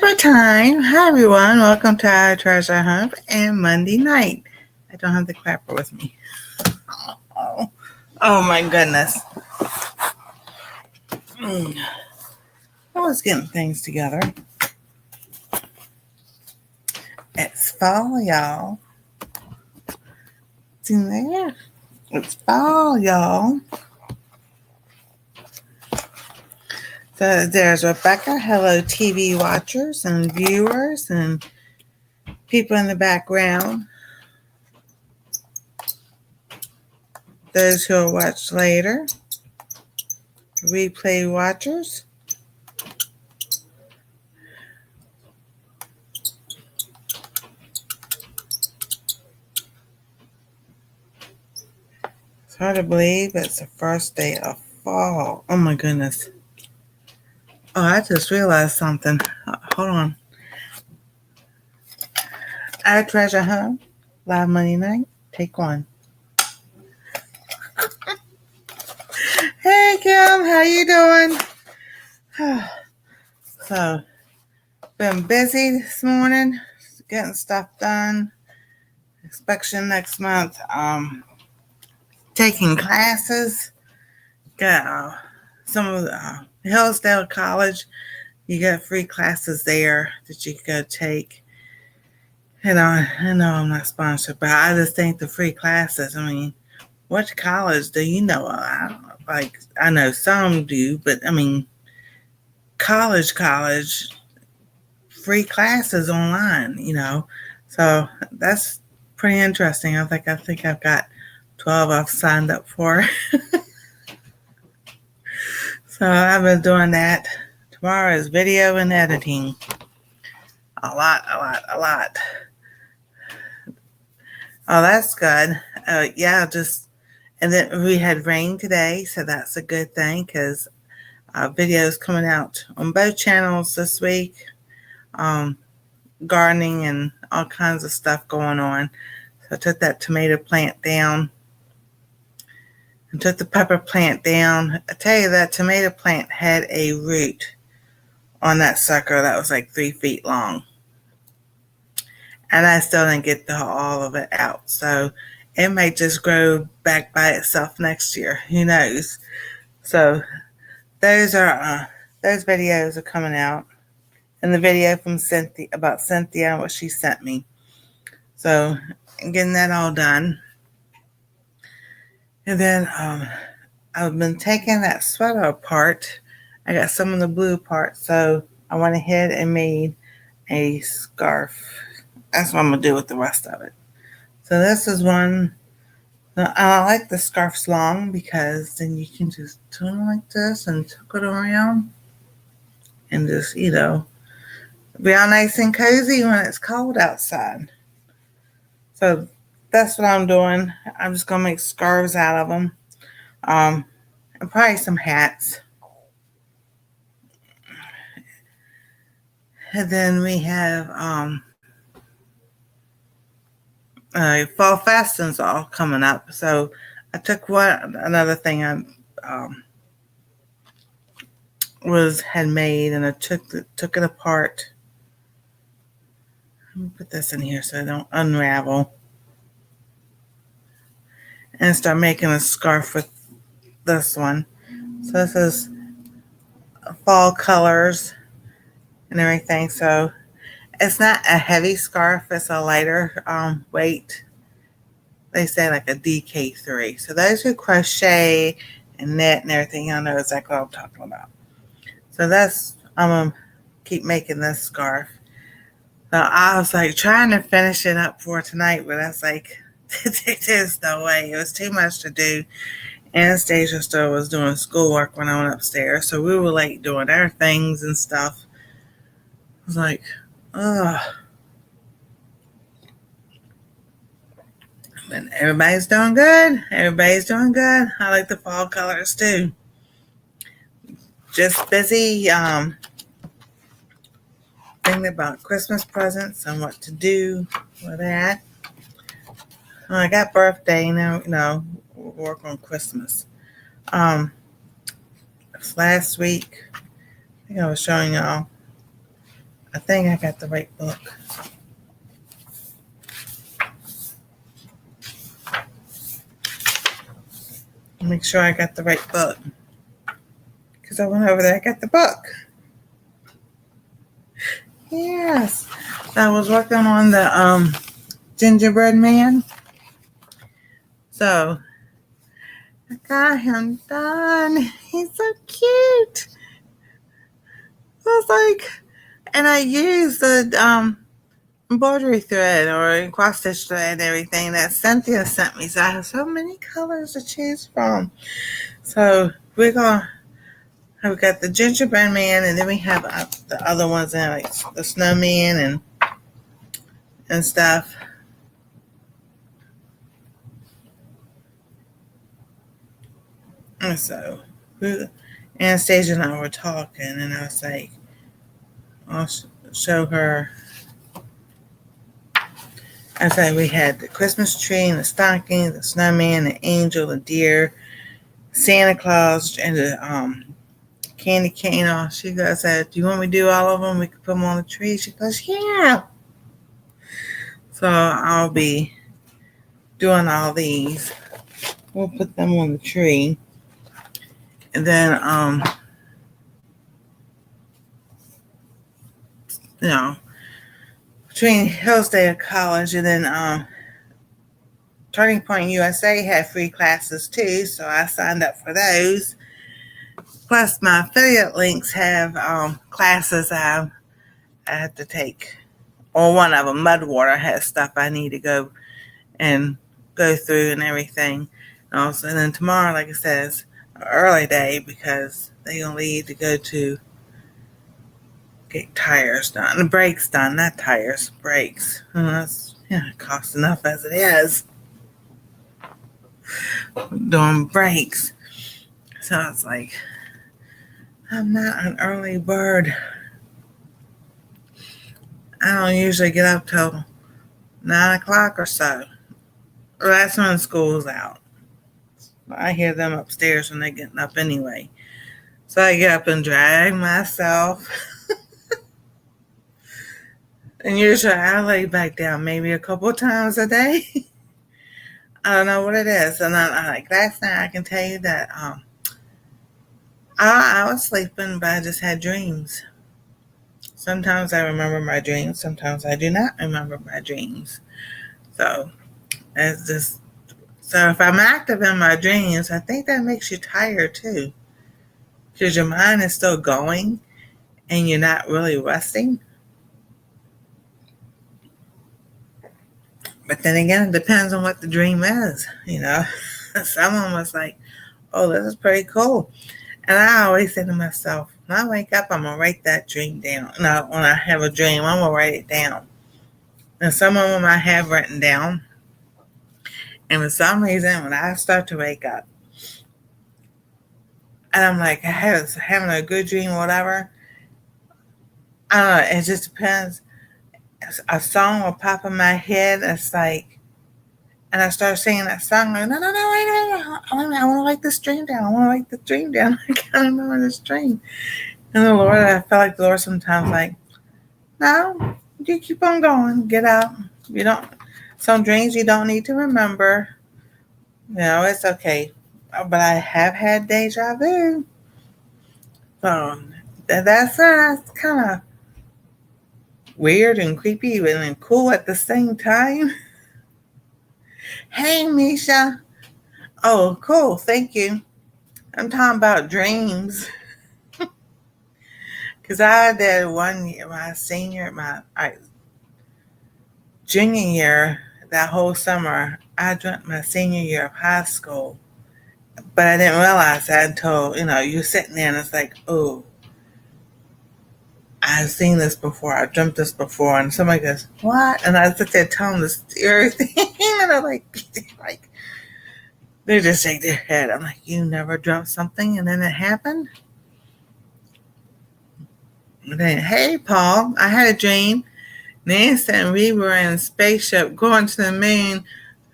Clapper time. Hi everyone. Welcome to our treasure hunt and Monday night. I don't have the clapper with me. Oh my goodness. I was getting things together. It's fall, y'all. It's in there. It's fall, y'all. So there's Rebecca. Hello, TV watchers and viewers and people in the background. Those who will watch later. Replay watchers. It's hard to believe it's the first day of fall. Oh my goodness. Oh, I just realized something. Hold on. Our treasure hunt, live Monday night, take one. Hey Kim, how you doing? So, been busy this morning, getting stuff done. Inspection next month. Taking classes. Got some of the Hillsdale College. You got free classes there that you can go take. And I know I'm not sponsored, but I just think the free classes. I mean, what college do you know? I know some do, but I mean, college, free classes online. So that's pretty interesting. I think I've got 12 I've signed up for. So I've been doing that. Tomorrow is video and editing. A lot. Oh, that's good. And then we had rain today, so that's a good thing because videos coming out on both channels this week. Gardening and all kinds of stuff going on. So I took that tomato plant down and took the pepper plant down. I tell you, that tomato plant had a root on that sucker that was like 3 feet long. And I still didn't get all of it out. So it may just grow back by itself next year. Who knows? So those videos are coming out. And the video from Cynthia about Cynthia and what she sent me. So I'm getting that all done. And then I've been taking that sweater apart. I got some of the blue part. So I went ahead and made a scarf. That's what I'm going to do with the rest of it. So this is one. I like the scarves long because then you can just turn it like this and tuck it around. And just, be all nice and cozy when it's cold outside. So that's what I'm doing. I'm just going to make scarves out of them. And probably some hats. And then we have fall fastings all coming up. So I took another thing I had made, and I took it apart. Let me put this in here so I don't unravel. And start making a scarf with this one. So this is fall colors and everything. So it's not a heavy scarf. It's a lighter weight. They say like a DK3. So those who crochet and knit and everything, y'all know exactly what I'm talking about. So I'm going to keep making this scarf. So I was like trying to finish it up for tonight, but I was like, there's no way. It was too much to do. Anastasia still was doing schoolwork when I went upstairs. So we were late doing our things and stuff. I was like, ugh. But everybody's doing good. I like the fall colors too. Just busy thinking about Christmas presents and what to do with that. I got birthday now, we'll work on Christmas. Last week, I think I was showing y'all, I think I got the right book. Make sure I got the right book. Because I went over there, I got the book. Yes. I was working on the gingerbread man. So I got him done. He's so cute. I was like, and I used the embroidery thread or cross stitch thread and everything that Cynthia sent me. So I have so many colors to choose from. So we got the gingerbread man, and then we have the other ones in, like the snowman and stuff. And so Anastasia and I were talking, and I was like, I'll show her. I said we had the Christmas tree and the stocking, the snowman, the angel, the deer, Santa Claus, and the candy cane. She goes, "Do you want me to do all of them? We can put them on the tree." She goes, "Yeah." So I'll be doing all these. We'll put them on the tree, and then between Hillsdale College and then Turning Point USA had free classes too, so I signed up for those. Plus, my affiliate links have classes I have to take. Or one of them, Mudwater, has stuff I need to go through and everything. And then tomorrow, like I said, is an early day because they're going to leave to go to get tires done. Brakes done, not tires, brakes. That's it costs enough as it is. Doing brakes. So it's like, I'm not an early bird. I don't usually get up till 9 o'clock or so. Or that's when school's out. I hear them upstairs when they're getting up anyway. So I get up and drag myself. And usually I lay back down maybe a couple of times a day. I don't know what it is. And I like last night I can tell you that I was sleeping, but I just had dreams. Sometimes I remember my dreams. Sometimes I do not remember my dreams. So it's just, so if I'm active in my dreams, I think that makes you tired too. Because your mind is still going and you're not really resting. But then again, it depends on what the dream is, Someone was like, "Oh, this is pretty cool." And I always say to myself, when I wake up, I'm going to write that dream down. No, when I have a dream, I'm going to write it down. And some of them I have written down. And for some reason, when I start to wake up, and I'm like, having a good dream or whatever, I don't know, it just depends. A song will pop in my head. It's like, and I start singing that song. Like, no, wait. I want to write this dream down. I can't remember this dream. And the Lord, I feel like the Lord sometimes like, no, you keep on going. Get out. Some dreams you don't need to remember. It's okay. But I have had deja vu. So that's kind of weird and creepy and cool at the same time. Hey, Misha. Oh, cool. Thank you. I'm talking about dreams. Because I did one year, my junior year, that whole summer, I dreamt my senior year of high school. But I didn't realize that until, you're sitting there and it's like, oh, I've seen this before. I dreamt this before. And somebody goes, what? And I sit there telling this everything. And I'm like, they just shake their head. I'm like, you never dreamt something and then it happened? And then, hey, Paul, I had a dream. Nancy and we were in a spaceship going to the moon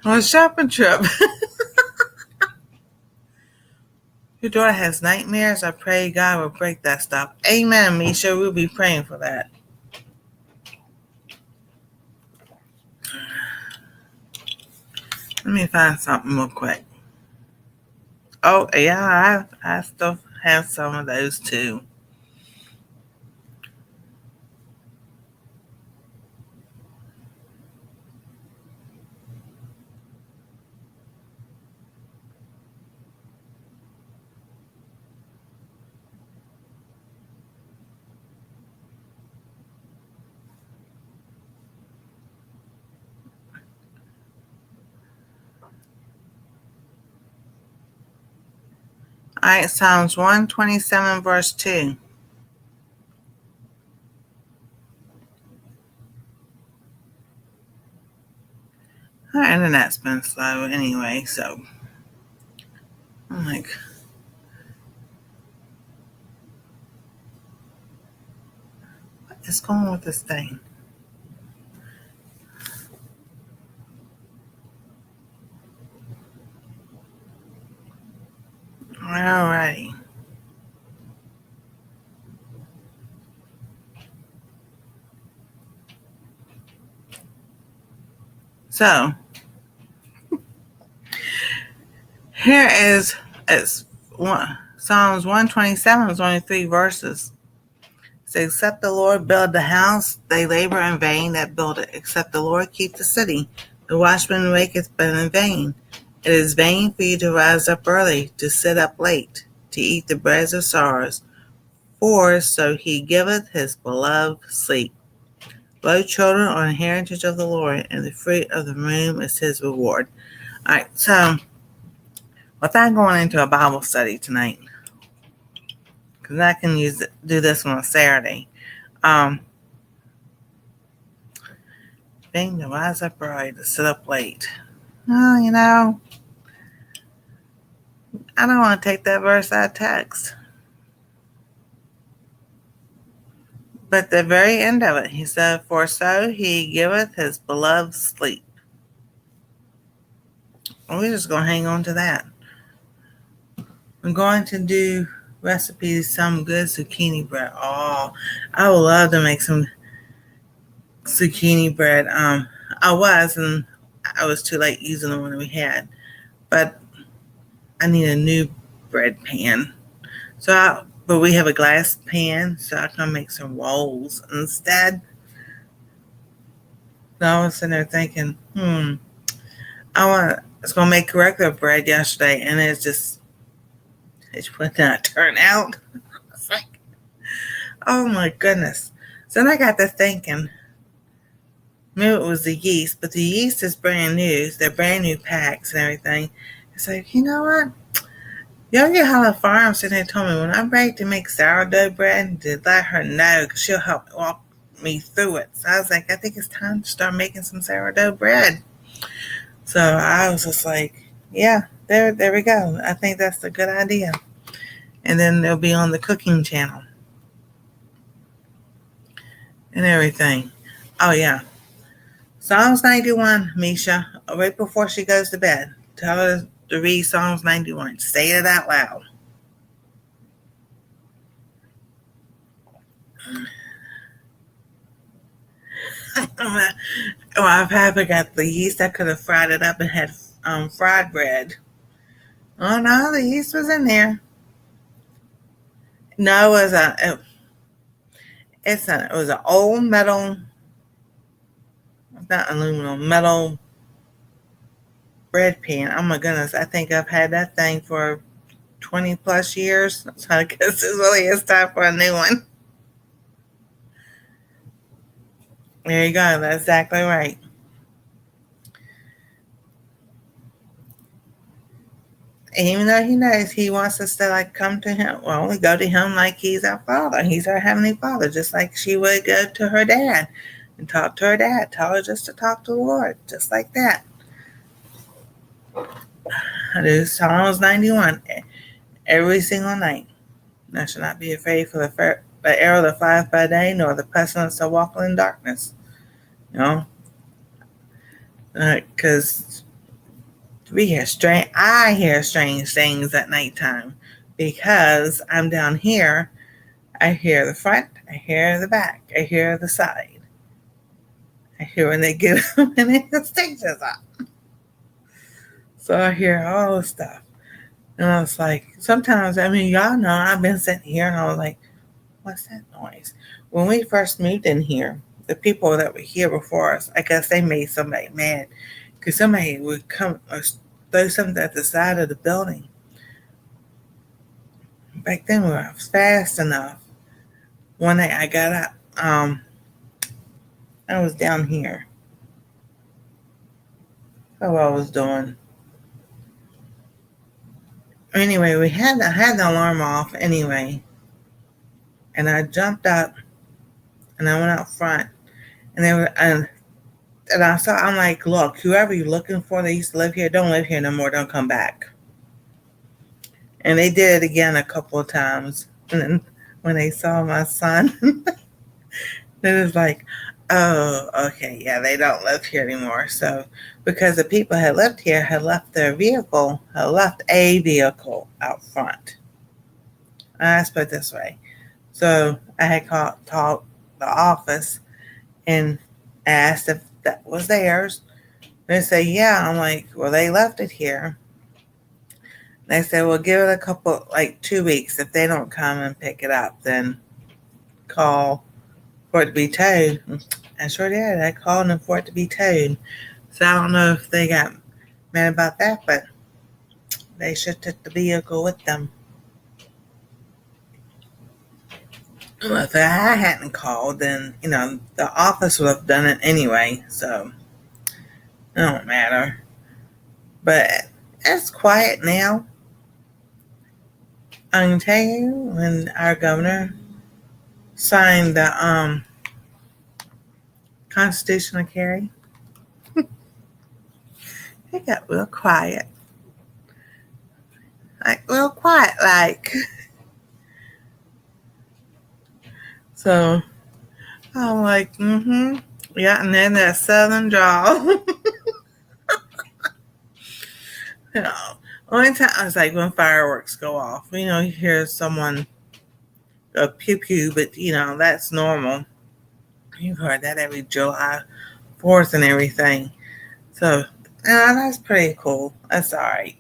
on a shopping trip. Your daughter has nightmares. I pray God will break that stuff. Amen, Misha. We'll be praying for that. Let me find something real quick. Oh, yeah, I still have some of those too. All right, Psalms 127, verse 2. Our internet's been slow anyway, so I'm like, what is going on with this thing? Alrighty. So here is it's Psalms 127 is only 3 verses. It says, except the Lord build the house, they labor in vain that build it. Except the Lord keep the city, the watchman waketh but in vain. It is vain for you to rise up early, to sit up late, to eat the bread of sorrows. For so he giveth his beloved sleep. Lo, children are an heritage of the Lord, and the fruit of the womb is his reward. All right, so without going into a Bible study tonight, because I can do this on a Saturday. Being to rise up early, to sit up late. Oh, I don't want to take that verse out of text. But the very end of it, he said, for so he giveth his beloved sleep. And we're just going to hang on to that. I'm going to do recipes, some good zucchini bread. Oh, I would love to make some zucchini bread. I was too late using the one we had. But I need a new bread pan. But we have a glass pan, so I can make some rolls instead. So I was sitting there thinking, I was going to make regular bread yesterday, and it would not turn out. It's like, oh my goodness. So then I got to thinking, maybe it was the yeast, but the yeast is brand new. They're brand new packs and everything. It's like, you know what? Yogi Hollow Farm sitting there told me when I'm ready to make sourdough bread, to let her know because she'll help walk me through it. So I was like, I think it's time to start making some sourdough bread. So I was just like, yeah, there we go. I think that's a good idea. And then they'll be on the cooking channel and everything. Oh yeah. Psalms 91, Misha, right before she goes to bed. Tell her to read Psalms 91. Say it out loud. Well, if I forgot the yeast, I could have fried it up and had fried bread. Oh no, the yeast was in there. No, it was an old metal, not aluminum, metal bread pan. Oh my goodness, I think I've had that thing for 20 plus years. So I guess it really is time for a new one. There you go. That's exactly right. Even though he knows he wants us to like come to him, well, we go to him like he's our father. He's our heavenly father, just like she would go to her dad and talk to her dad. Tell her just to talk to the Lord, just like that. I do Psalms 91 every single night. I shall not be afraid for the arrow that flieth by day, nor the pestilence that walketh in darkness. You know, because I hear strange things at nighttime because I'm down here. I hear the front, I hear the back, I hear the side. I hear when they get when it stinks us up. So I hear all this stuff. And I was like, sometimes, I mean, y'all know I've been sitting here and I was like, what's that noise? When we first moved in here, the people that were here before us, I guess they made somebody mad because somebody would come or throw something at the side of the building. Back then, we were fast enough. One night I got up, I was down here. So I was doing. Anyway, I had the alarm off anyway, and I jumped up and I went out front, and they were and I saw. I'm like, look, whoever you're looking for, they used to live here, don't live here no more. Don't come back. And they did it again a couple of times. And then when they saw my son, they was like, oh, okay, yeah, they don't live here anymore. So because the people had lived here had left a vehicle out front. Let's put it this way. So I had called the office and asked if that was theirs. They say, yeah. I'm like, well, they left it here. They said, well, give it a couple, like 2 weeks. If they don't come and pick it up, then call for it to be towed. I sure did. I called them for it to be towed. So I don't know if they got mad about that, but they should take the vehicle with them. Well, if I hadn't called, then, the office would have done it anyway. So it don't matter. But it's quiet now. I can tell you when our governor signed the constitutional carry, it got real quiet. Like, real quiet, like. So I'm like, yeah, and then that southern drawl. Only time I was like when fireworks go off, you hear someone go pew pew, but that's normal. You've heard that every July 4th and everything. So that's pretty cool. That's all right.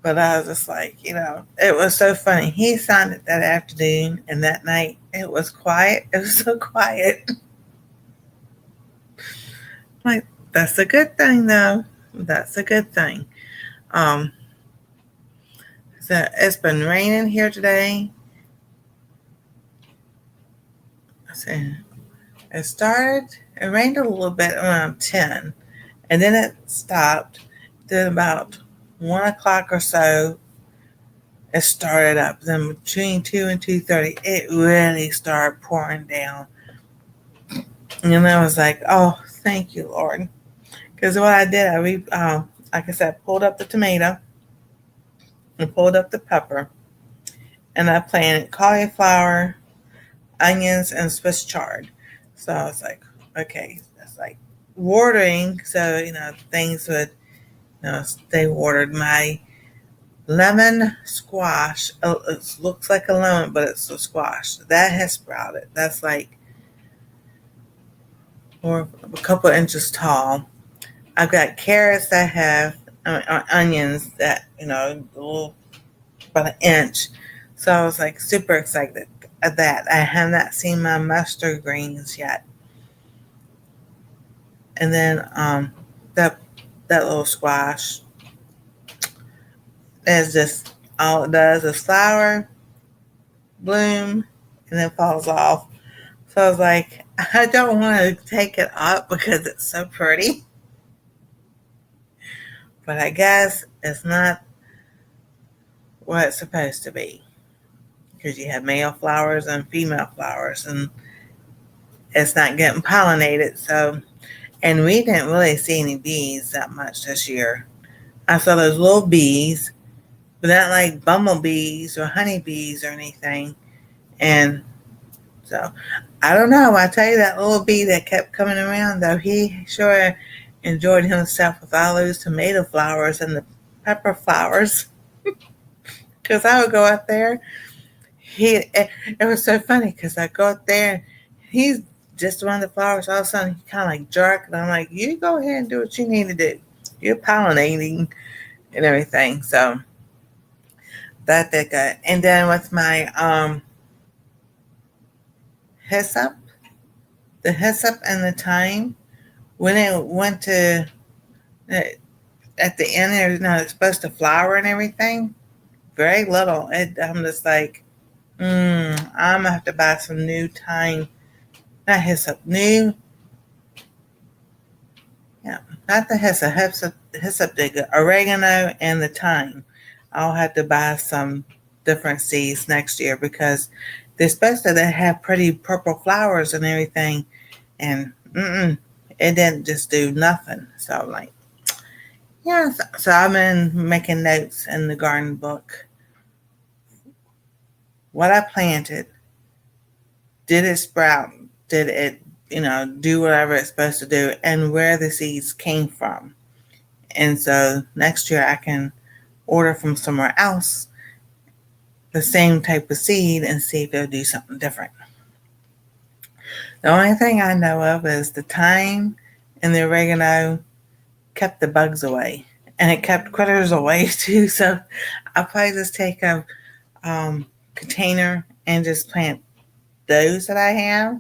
But I was just like, it was so funny. He signed it that afternoon, and that night it was quiet. It was so quiet. Like, that's a good thing, though. That's a good thing. So it's been raining here today. It rained a little bit around 10, and then it stopped. Then about 1 o'clock or so, it started up. Then between 2 and 2:30, it really started pouring down. And I was like, oh, thank you, Lord. Because what I did, like I said, pulled up the tomato and pulled up the pepper. And I planted cauliflower, onions, and Swiss chard. So I was like, okay, that's like watering. So, things would, they watered my lemon squash. It looks like a lemon, but it's a squash. That has sprouted. That's like or a couple inches tall. I've got carrots that have onions that, a little about an inch. So I was like super excited at that. I have not seen my mustard greens yet. And then that little squash is just all it does is flower, bloom, and then falls off. So I was like, I don't want to take it up because it's so pretty. But I guess it's not what it's supposed to be. Because you have male flowers and female flowers, and it's not getting pollinated. So, and we didn't really see any bees that much this year. I saw those little bees, but not like bumblebees or honeybees or anything. And so, I don't know. I tell you, that little bee that kept coming around, though, he sure enjoyed himself with all those tomato flowers and the pepper flowers. Because I would go out there. It was so funny because I go out there and he's just one of the flowers. All of a sudden, he kind of like jerk. And I'm like, you go ahead and do what you need to do. you're pollinating and everything. So that did good. And then with my hyssop, the hyssop and the thyme, when it went to at the end, it's supposed to flower and everything. Very little. I'm just like, I'm gonna have to buy some new thyme, not hyssop, new, yeah, not the hyssop digger, oregano and the thyme. I'll have to buy some different seeds next year because they're supposed to have pretty purple flowers and everything, and it didn't just do nothing. So I'm like, yeah. So I've been making notes in the garden book. What I planted, did it sprout? Did it, do whatever it's supposed to do? And where the seeds came from. And so next year I can order from somewhere else the same type of seed and see if they'll do something different. The only thing I know of is the thyme and the oregano kept the bugs away. And it kept critters away too. So I'll probably just take a container and just plant those that I have.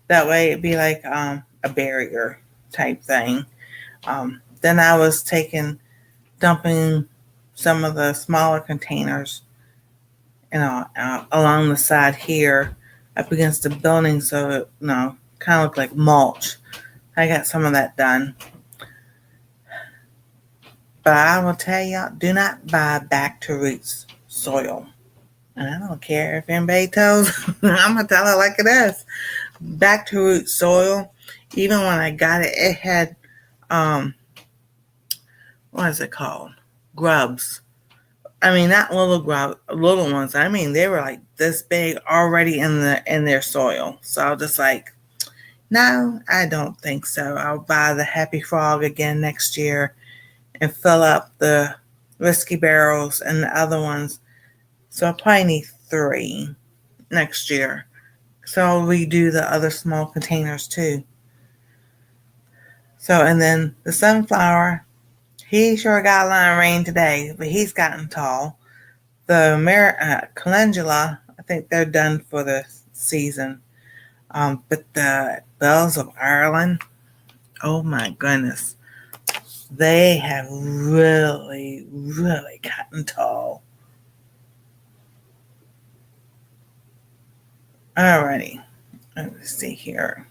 That way it'd be like a barrier type thing. Then I was dumping some of the smaller containers, along the side here up against the building, so it, kind of looked like mulch. I got some of that done. But I will tell y'all, do not buy back to roots soil. And I don't care if anybody tells, I'm going to tell it like it is. Back to root soil, even when I got it, it had, what is it called? Grubs. I mean, not little ones. I mean, they were like this big already in their soil. So I was just like, no, I don't think so. I'll buy the Happy Frog again next year and fill up the Whiskey Barrels and the other ones. So I'll probably need 3 next year. So I'll redo the other small containers too. So, and then the sunflower, he sure got a lot of rain today, but he's gotten tall. The calendula, I think they're done for the season. But the bells of Ireland, oh my goodness, they have really, really gotten tall. Alrighty, let's see here.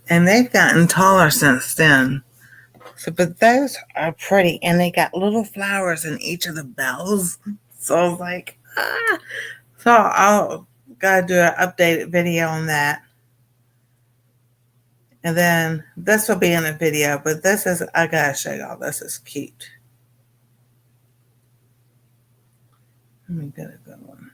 And they've gotten taller since then. So, but those are pretty, and they got little flowers in each of the bells. So I was like, ah. So I'll gotta do an updated video on that. And then this will be in a video, but I gotta show y'all, this is cute. Let me get a good one.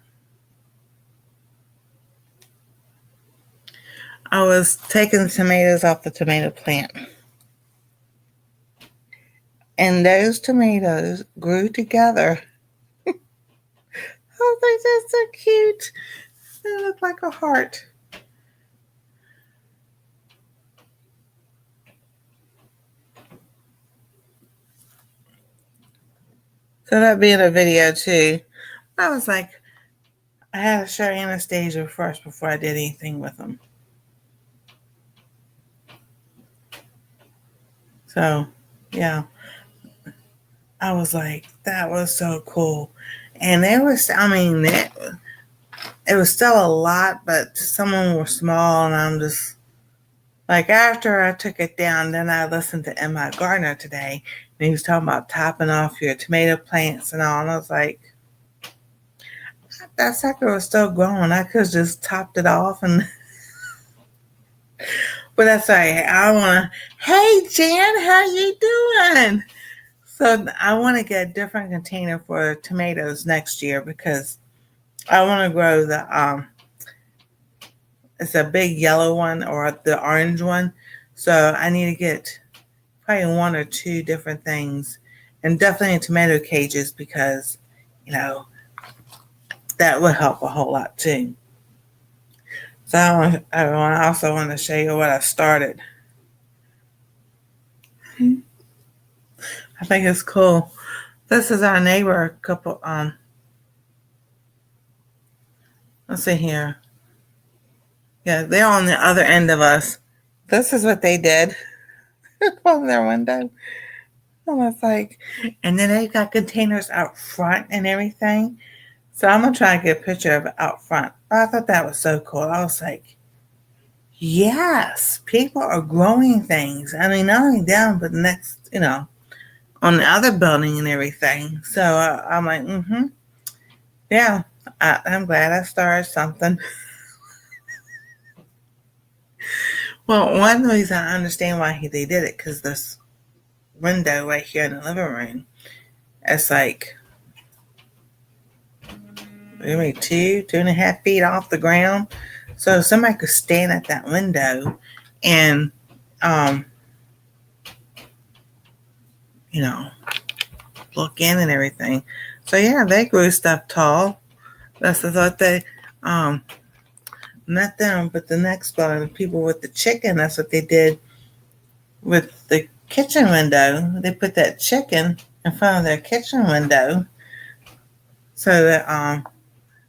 I was taking tomatoes off the tomato plant. And those tomatoes grew together. Oh, they're just so cute. They look like a heart. So that'd be in a video too. I was like, I had to show Anastasia first before I did anything with them. So, yeah. I was like, that was so cool. And it was still a lot, but some of them were small, and I'm just like, after I took it down, then I listened to M.I. Gardner today, and he was talking about topping off your tomato plants and all, and I was like, that sucker was still growing. I could have just topped it off, and but that's all right. I want to, hey, Jan, how you doing? So I want to get a different container for tomatoes next year because I want to grow it's a big yellow one or the orange one. So I need to get probably 1 or 2 different things and definitely in tomato cages because, you know, that would help a whole lot too. So I also want to show you what I started. I think it's cool. This is our neighbor, a couple, let's see here. Yeah, they're on the other end of us. This is what they did on their window. I was like, and then they got containers out front and everything. So I'm going to try to get a picture of it out front. But I thought that was so cool. I was like, yes, people are growing things. I mean, not only down, but next, you know, on the other building and everything. So I'm like, yeah, I'm glad I started something. Well, one reason I understand why they did it, because this window right here in the living room, it's like maybe 2.5 feet off the ground. So somebody could stand at that window and, you know, look in and everything. So yeah, they grew stuff tall. That's what they, not them, but the next building, the people with the chicken, that's what they did with the kitchen window. They put that chicken in front of their kitchen window so that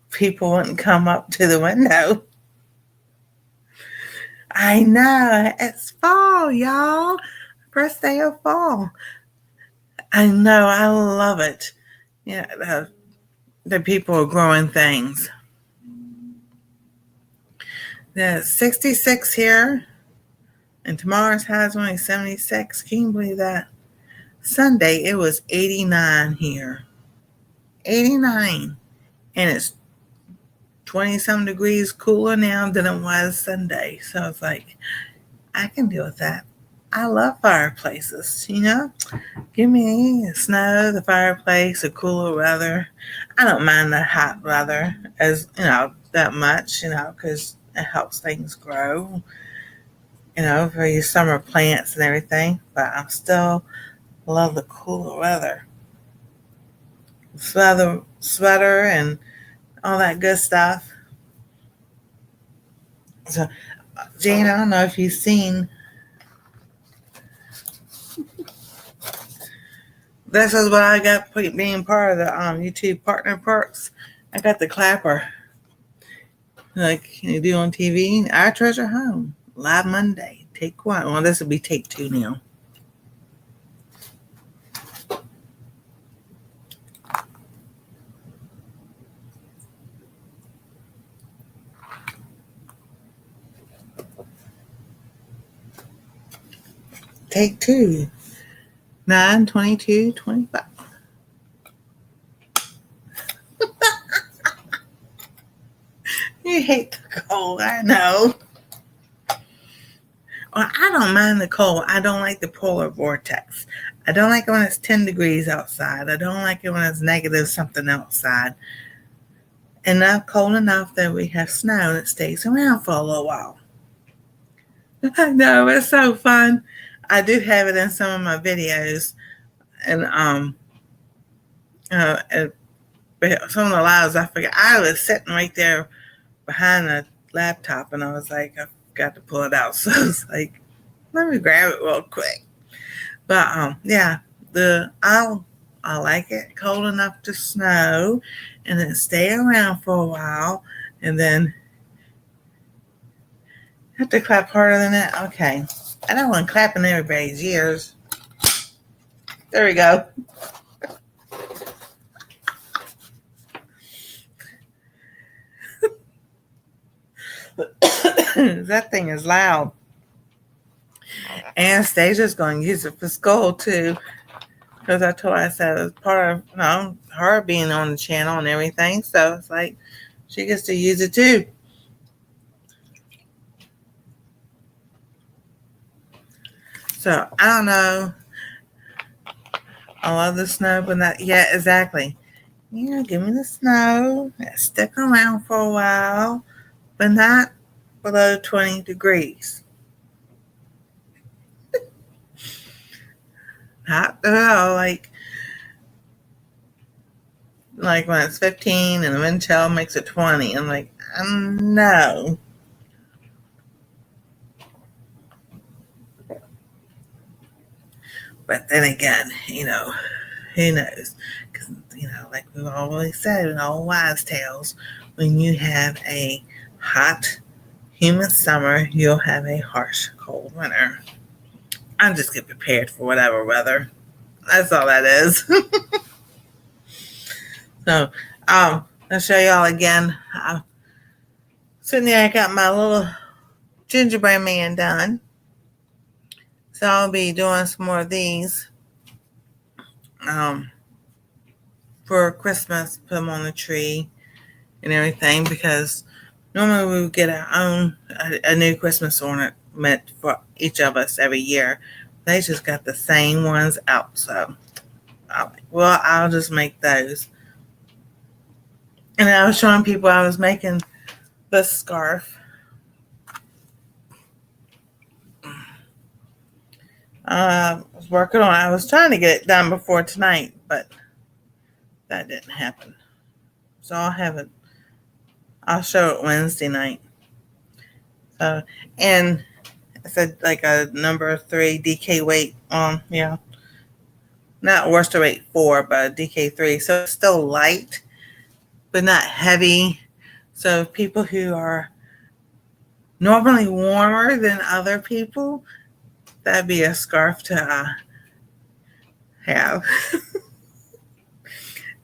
people wouldn't come up to the window. I know, it's fall, y'all. First day of fall. I know, I love it. Yeah, the people are growing things. There's 66 here, and tomorrow's high is only 76. Can you believe that? Sunday, it was 89 here. 89. And it's 20-some degrees cooler now than it was Sunday. So it's like, I can deal with that. I love fireplaces, you know? Give me the snow, the fireplace, the cooler weather. I don't mind the hot weather as, you know, that much, you know, because it helps things grow, you know, for your summer plants and everything. But I still love the cooler weather. Sweater and all that good stuff. So, Jane, I don't know if you've seen, this is what I got being part of the YouTube Partner Perks. I got the clapper. Like you do on TV, Our Treasure Home, live Monday, take one. Well, this will be take two now. Take two. 9, 22, 25. You hate the cold, I know. Well, I don't mind the cold. I don't like the polar vortex. I don't like it when it's 10 degrees outside. I don't like it when it's negative something outside. And not cold enough that we have snow that stays around for a little while. I know, it's so fun. I do have it in some of my videos. And some of the lives I forgot. I was sitting right there behind the laptop and I was like, I got to pull it out. So it's like, let me grab it real quick. But yeah, I like it cold enough to snow and then stay around for a while and then have to clap harder than that. Okay. I don't want to clap in everybody's ears. There we go. That thing is loud. Anastasia's going to use it for school too. Because I told her, I said it's part of, you know, her being on the channel and everything. So it's like she gets to use it too. So I don't know. I love the snow, but not yet. Exactly. Yeah, give me the snow. Stick around for a while, but not below 20 degrees. Not at all. Like like when it's 15 and the wind chill makes it 20. I'm like, no. But then again, who knows? Because, like we've always said in old wives' tales, when you have a hot, humid summer, you'll have a harsh, cold winter. I'm just get prepared for whatever weather. That's all that is. So, I'll show y'all again. Sitting there, I got my little gingerbread man done. So I'll be doing some more of these for Christmas. Put them on the tree and everything, because normally we would get our own a new Christmas ornament for each of us every year. They just got the same ones out, so I'll just make those. And I was showing people I was making this scarf. I was working on it. I was trying to get it done before tonight, but that didn't happen. So I'll show it Wednesday night. So, and it's like a number 3 DK weight not worsted weight 4, but DK 3. So it's still light, but not heavy. So people who are normally warmer than other people, that'd be a scarf to have.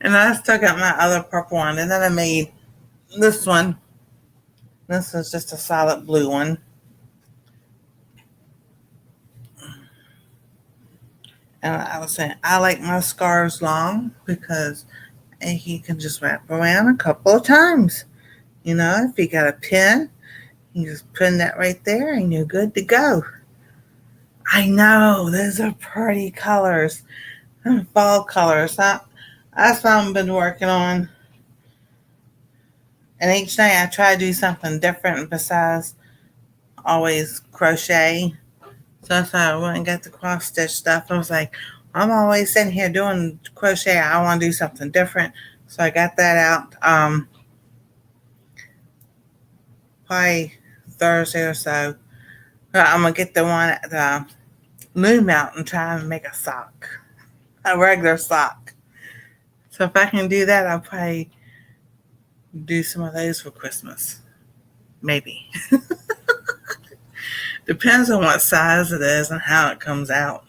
And I still got my other purple one, and then I made this one. This is just a solid blue one. And I was saying, I like my scarves long because you can just wrap around a couple of times. If you got a pin, you just pin that right there and you're good to go. I know, those are pretty colors. Fall colors. That's what I've been working on. And each day I try to do something different besides always crochet. So that's why I went and got the cross stitch stuff. I was like, I'm always sitting here doing crochet. I want to do something different. So I got that out probably Thursday or so. I'm going to get the one at the loom out and try and make a sock. A regular sock. So if I can do that, I'll probably do some of those for Christmas. Maybe. Depends on what size it is and how it comes out.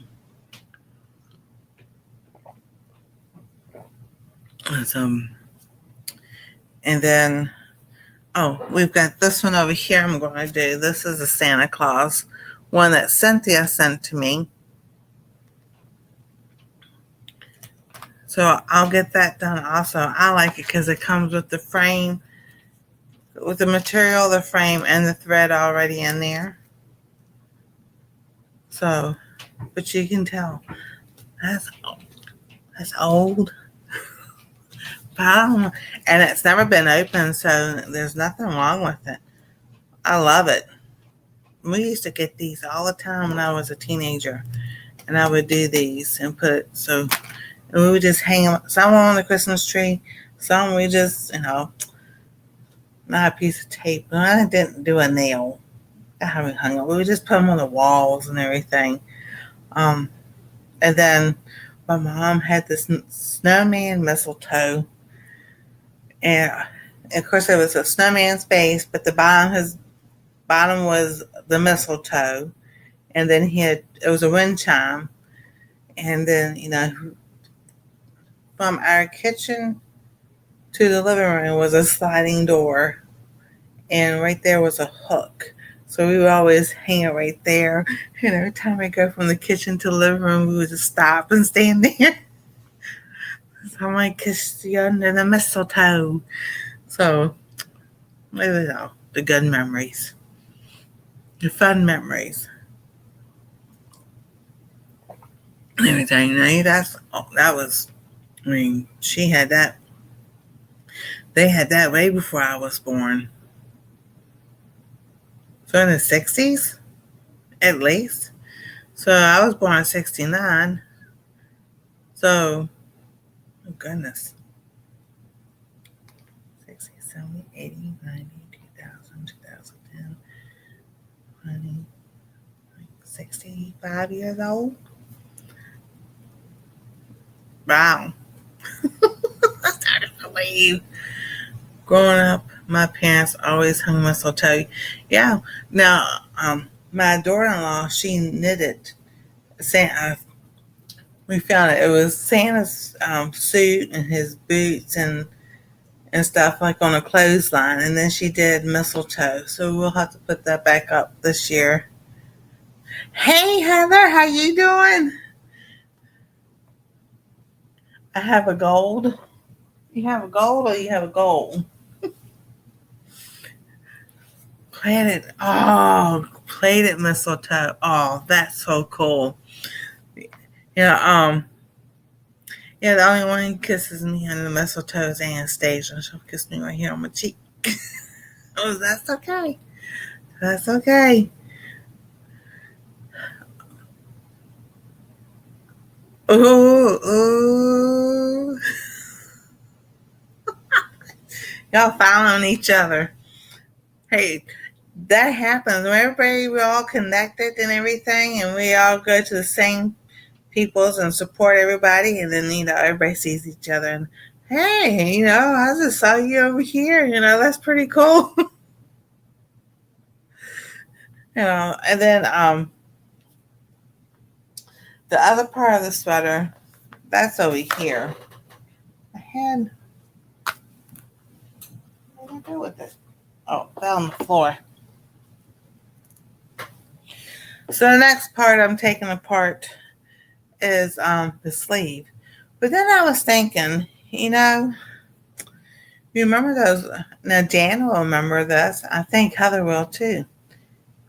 And then, we've got this one over here I'm going to do. This is a Santa Claus one that Cynthia sent to me. So I'll get that done also. I like it because it comes with the frame, with the material, the frame, and the thread already in there. So, but you can tell that's old. But I don't know. And it's never been opened, so there's nothing wrong with it. I love it. We used to get these all the time when I was a teenager. And I would do these and put it so, and we would just hang them, some on the Christmas tree, some we just, not a piece of tape. I didn't do a nail. I haven't hung them. We would just put them on the walls and everything. And then my mom had this snowman mistletoe. And of course it was a snowman's face, but the bottom was the mistletoe. And then it was a wind chime. And then, from our kitchen to the living room was a sliding door. And right there was a hook. So we would always hang it right there. And every time we go from the kitchen to the living room, we would just stop and stand there. So I might kiss you under the mistletoe. So, the good memories. The fun memories. And everything. That was, she had that. They had that way before I was born. So in the 60s, at least. So I was born in 69. So, oh goodness. 70, 80, 90, 2000, 2010, 20, 65 years old. Wow. That's hard to believe. Growing up, my parents always hung mistletoe. Yeah. Now, my daughter-in-law, she knitted Santa. We found it. It was Santa's suit and his boots and stuff like on a clothesline, and then she did mistletoe. So we'll have to put that back up this year. Hey Heather, how you doing? I have a gold. You have a gold or you have a gold? Plated mistletoe. Oh, that's so cool. Yeah, yeah, the only one who kisses me under the mistletoe is Anastasia. She'll kiss me right here on my cheek. Oh, that's okay. That's okay. Ooh, ooh. Y'all following each other. Hey, that happens when we're all connected and everything, and we all go to the same peoples and support everybody, and then everybody sees each other and hey, I just saw you over here. That's pretty cool. And then the other part of the sweater, that's over here. I had what did I do with it? Oh, it fell on the floor. So the next part I'm taking apart is the sleeve. But then I was thinking, you remember those? Now Jan will remember this. I think Heather will too.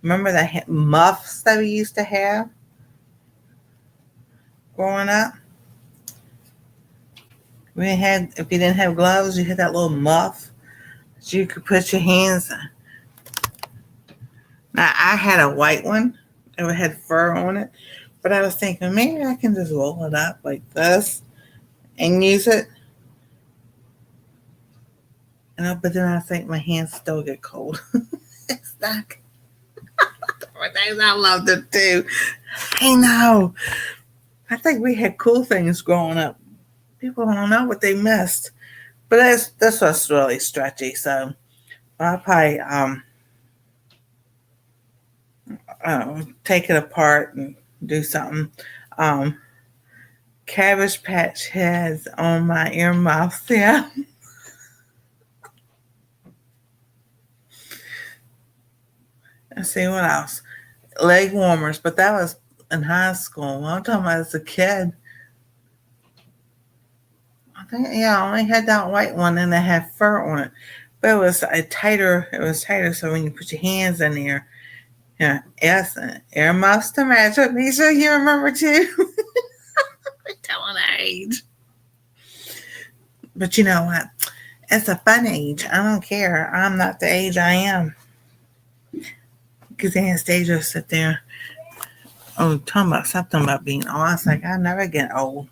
Remember the muffs that we used to have growing up? If you didn't have gloves, you had that little muff that you could put your hands in. Now I had a white one. It had fur on it. But I was thinking maybe I can just roll it up like this and use it. But then I think my hands still get cold. It's not. Things I love to do. I know. I think we had cool things growing up. People don't know what they missed. But this was really stretchy, so I'll probably take it apart and do something. Cabbage Patch heads on my earmuffs, yeah. Let's see what else. Leg warmers, but that was in high school. I'm talking about as a kid. I think, yeah, I only had that white one and it had fur on it. But it was tighter, so when you put your hands in there, yeah, yes, earmuffs to match. Nisha, you remember too? We're telling age. But you know what? It's a fun age. I don't care. I'm not the age I am. Because Anastasia sit there, talking about something about being old. I was like, I never get old.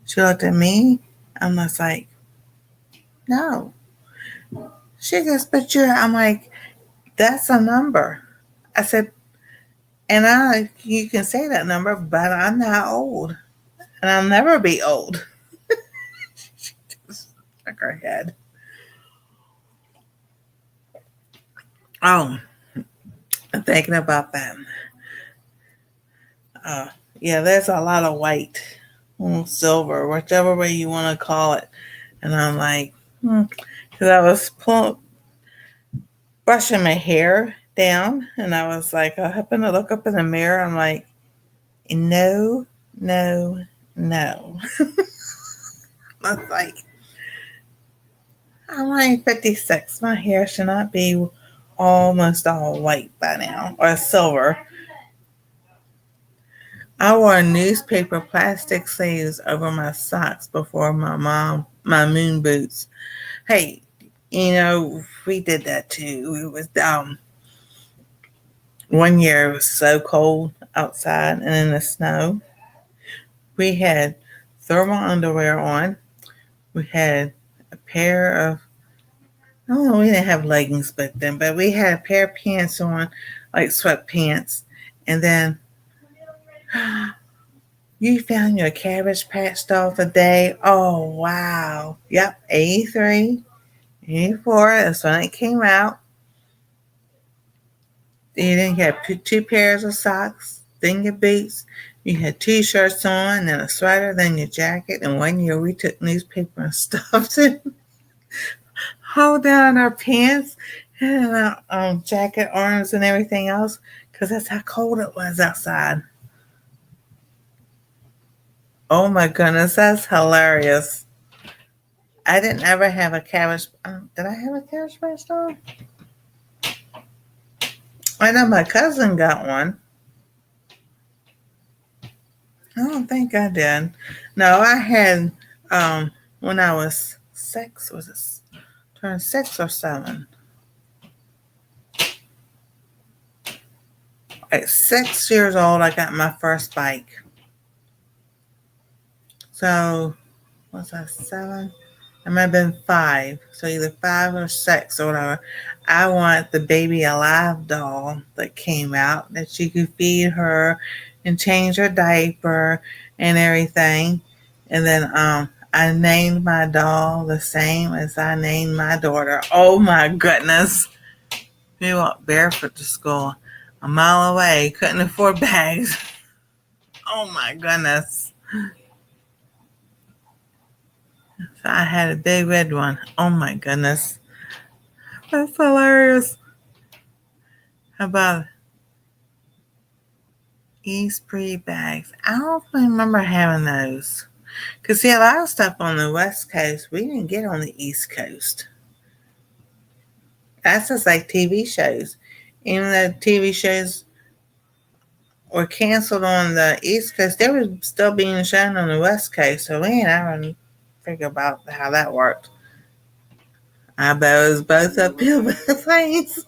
She looked at me. I'm just like, no. She goes, but I'm like, that's a number. I said, and you can say that number, but I'm not old. And I'll never be old. She just shook her head. Oh, I'm thinking about that. Yeah, there's a lot of white, silver, whichever way you want to call it. And I'm like, because I was brushing my hair down, and I was like, I happened to look up in the mirror. I'm like, no, no, no. I was like, I'm only 56. My hair should not be almost all white by now, or silver. I wore newspaper plastic sleeves over my socks before my moon boots. Hey, we did that too. It was one year it was so cold outside and in the snow. We had thermal underwear on. We had a pair of Oh, we didn't have leggings back then, but we had a pair of pants on, like sweatpants. And then you found your Cabbage Patch doll today. Oh, wow. Yep, 83, 84. That's when it came out. You had two pairs of socks, then your boots. You had t-shirts on, then a sweater, then your jacket. And one year we took newspaper and stuff to hold down our pants and our jacket arms and everything else because that's how cold it was outside. Oh my goodness, that's hilarious. I didn't ever have a Cabbage. Did I have a Cabbage Patch doll? I know my cousin got one. I don't think I did. No, I had when I was 6. Was it turned 6 or 7? At 6 years old, I got my first bike. So was I 7? I might have been 5. So either 5 or 6 or whatever. I want the Baby Alive doll that came out that you could feed her and change her diaper and everything. And then I named my doll the same as I named my daughter. Oh my goodness. We walked barefoot to school a mile away. Couldn't afford bags. Oh my goodness. So I had a big red one. Oh my goodness. That's hilarious. How about Eastbury bags? I don't remember having those. Because, see, a lot of stuff on the West Coast, we didn't get on the East Coast. That's just like TV shows. Even though TV shows were canceled on the East Coast, they were still being shown on the West Coast. So we ain't ever figure about how that worked. I bet it was both uphill things.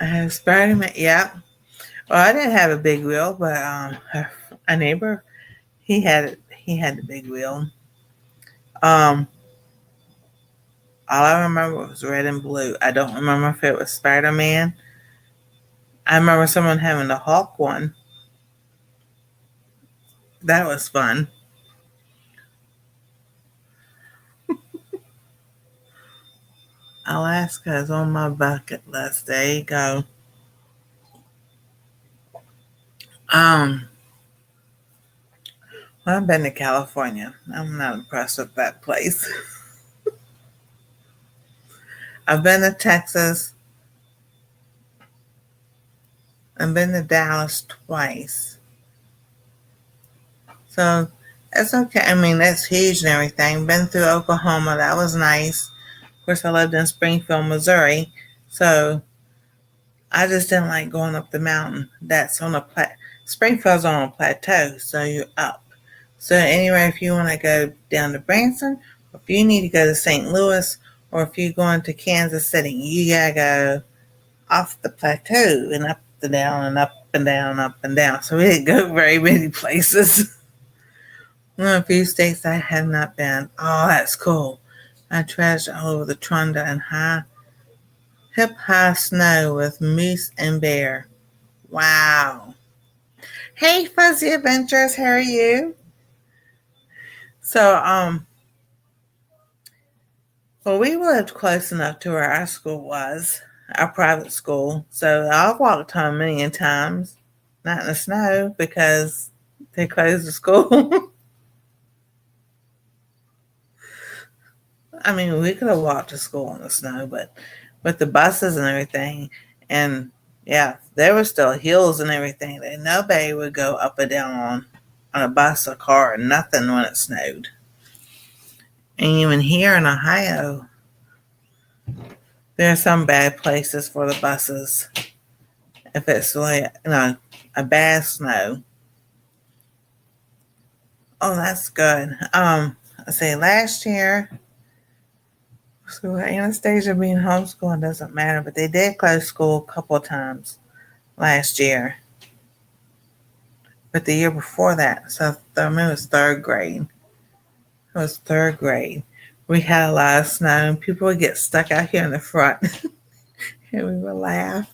I have Spider-Man. Yep. Well, I didn't have a big wheel, but a neighbor, he had it. He had the big wheel. Um, all I remember was red and blue. I don't remember if it was Spider-Man. I remember someone having the Hawk one. That was fun. Alaska is on my bucket list. There you go. Well, I've been to California. I'm not impressed with that place. I've been to Texas. I've been to Dallas twice. So it's okay. I mean, that's huge and everything. Been through Oklahoma. That was nice. Of course, I lived in Springfield, Missouri. So I just didn't like going up the mountain. That's on a Springfield's on a plateau, so you're up. So anyway, if you want to go down to Branson, or if you need to go to St. Louis, or if you're going to Kansas City, you gotta go off the plateau and up and down and up and down and up and down. So we didn't go very many places. A few states I have not been. Oh, that's cool. I treasure all over the tundra and hip high snow with moose and bear. Wow. Hey, Fuzzy Adventures, how are you? So, well, we lived close enough to where our school was, our private school. So I've walked home many times, not in the snow because they closed the school. I mean, we could have walked to school in the snow, but with the buses and everything, and yeah, there were still hills and everything that nobody would go up and down on a bus or car or nothing when it snowed. And even here in Ohio, there are some bad places for the buses if it's really, a bad snow. Oh, that's good. Let's see, last year, so Anastasia being homeschooling doesn't matter, but they did close school a couple of times last year. But the year before that, so I mean it was third grade. was third grade. We had a lot of snow, and people would get stuck out here in the front, and we would laugh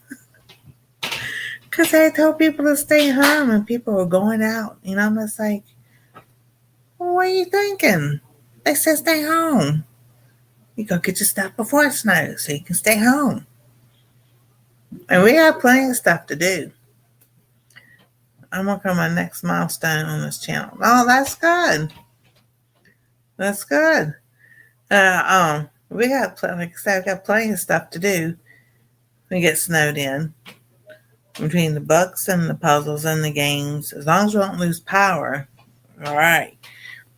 because they told people to stay home, and people were going out. I'm just like, well, what are you thinking? They said stay home. You go get your stuff before it snows so you can stay home. And we have plenty of stuff to do. I'm working on my next milestone on this channel. Oh, that's good. That's good. We got like I said, we got plenty of stuff to do. We get snowed in between the books and the puzzles and the games. As long as we don't lose power, all right.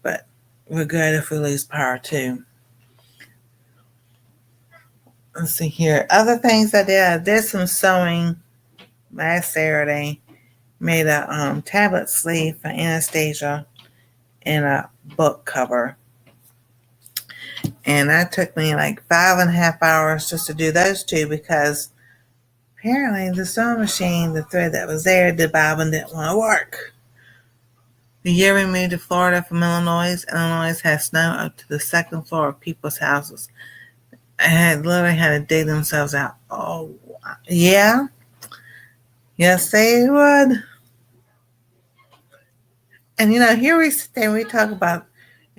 But we're good if we lose power too. Let's see here. Other things I did some sewing last Saturday. Made a tablet sleeve for Anastasia and a book cover. And that took me like 5.5 hours just to do those two because apparently the sewing machine, the thread that was there, the bobbin didn't want to work. The year we moved to Florida from Illinois has snow up to the second floor of people's houses. I literally had to dig themselves out. Oh, yeah. Yes, they would. And, here we sit there and we talk about,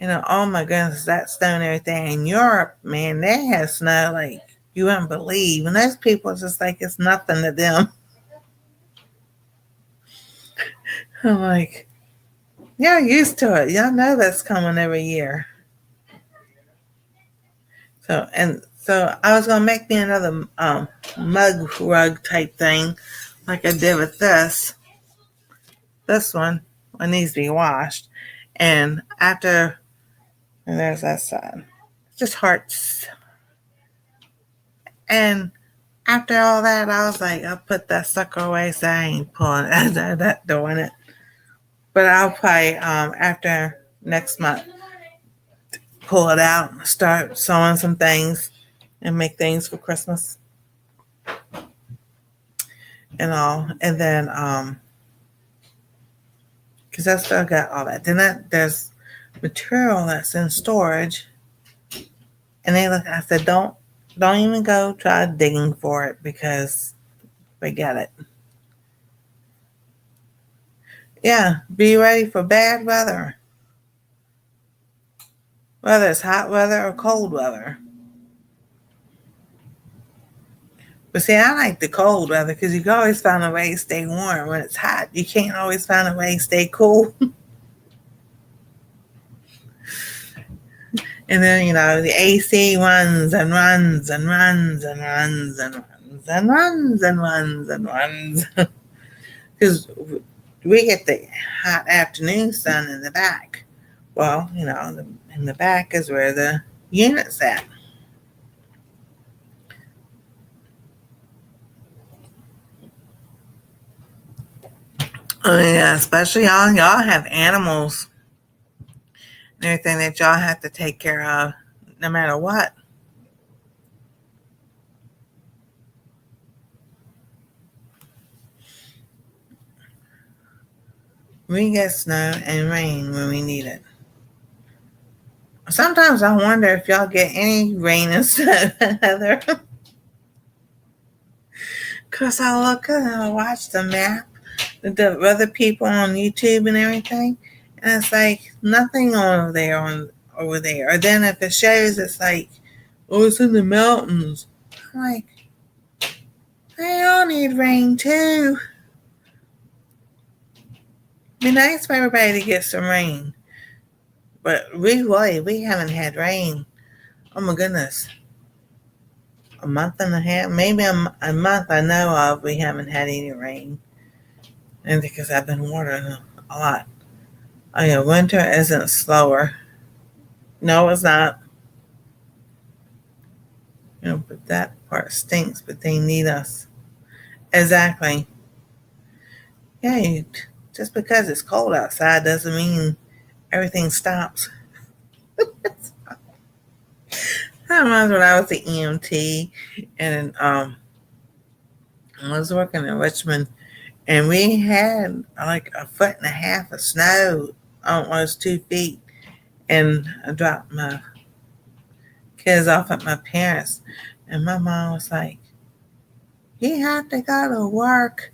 oh my goodness, that snow and everything. In Europe, man, they have snow like you wouldn't believe. And those people just like it's nothing to them. I'm like, yeah, used to it. Y'all know that's coming every year. So I was going to make me another mug rug type thing like I did with this. This one needs to be washed. And there's that side. Just hearts. And after all that, I was like, I'll put that sucker away so I ain't pulling that doing it. But I'll probably, after next month, pull it out and start sewing some things and make things for Christmas and all. And then, because I still got all that. Then there's material that's in storage. And I said, don't even go try digging for it because forget it. Yeah, be ready for bad weather. Whether it's hot weather or cold weather. But see, I like the cold weather because you can always find a way to stay warm. When it's hot, you can't always find a way to stay cool. And then, the AC runs and runs and runs and runs and runs and runs and runs and runs. Because we get the hot afternoon sun in the back. Well, in the back is where the unit's at. Oh, yeah, especially y'all have animals and everything that y'all have to take care of no matter what. We get snow and rain when we need it. Sometimes I wonder if y'all get any rain and snow, Heather. Because I look and I watch the map, the other people on YouTube and everything, and it's like nothing over there. Or then if it shows, it's like, oh, it's in the mountains. I'm like, they all need rain too. It'd be nice for everybody to get some rain. But we haven't had rain. Oh my goodness. A month and a half, maybe a month I know of, we haven't had any rain. And because I've been watering a lot. Oh yeah, winter isn't slower. No, it's not. But that part stinks, but they need us. Exactly. Yeah, just because it's cold outside doesn't mean everything stops. I remember when I was the EMT and I was working in Richmond and we had like 1.5 feet of snow, almost 2 feet. And I dropped my kids off at my parents. And my mom was like, "You have to go to work.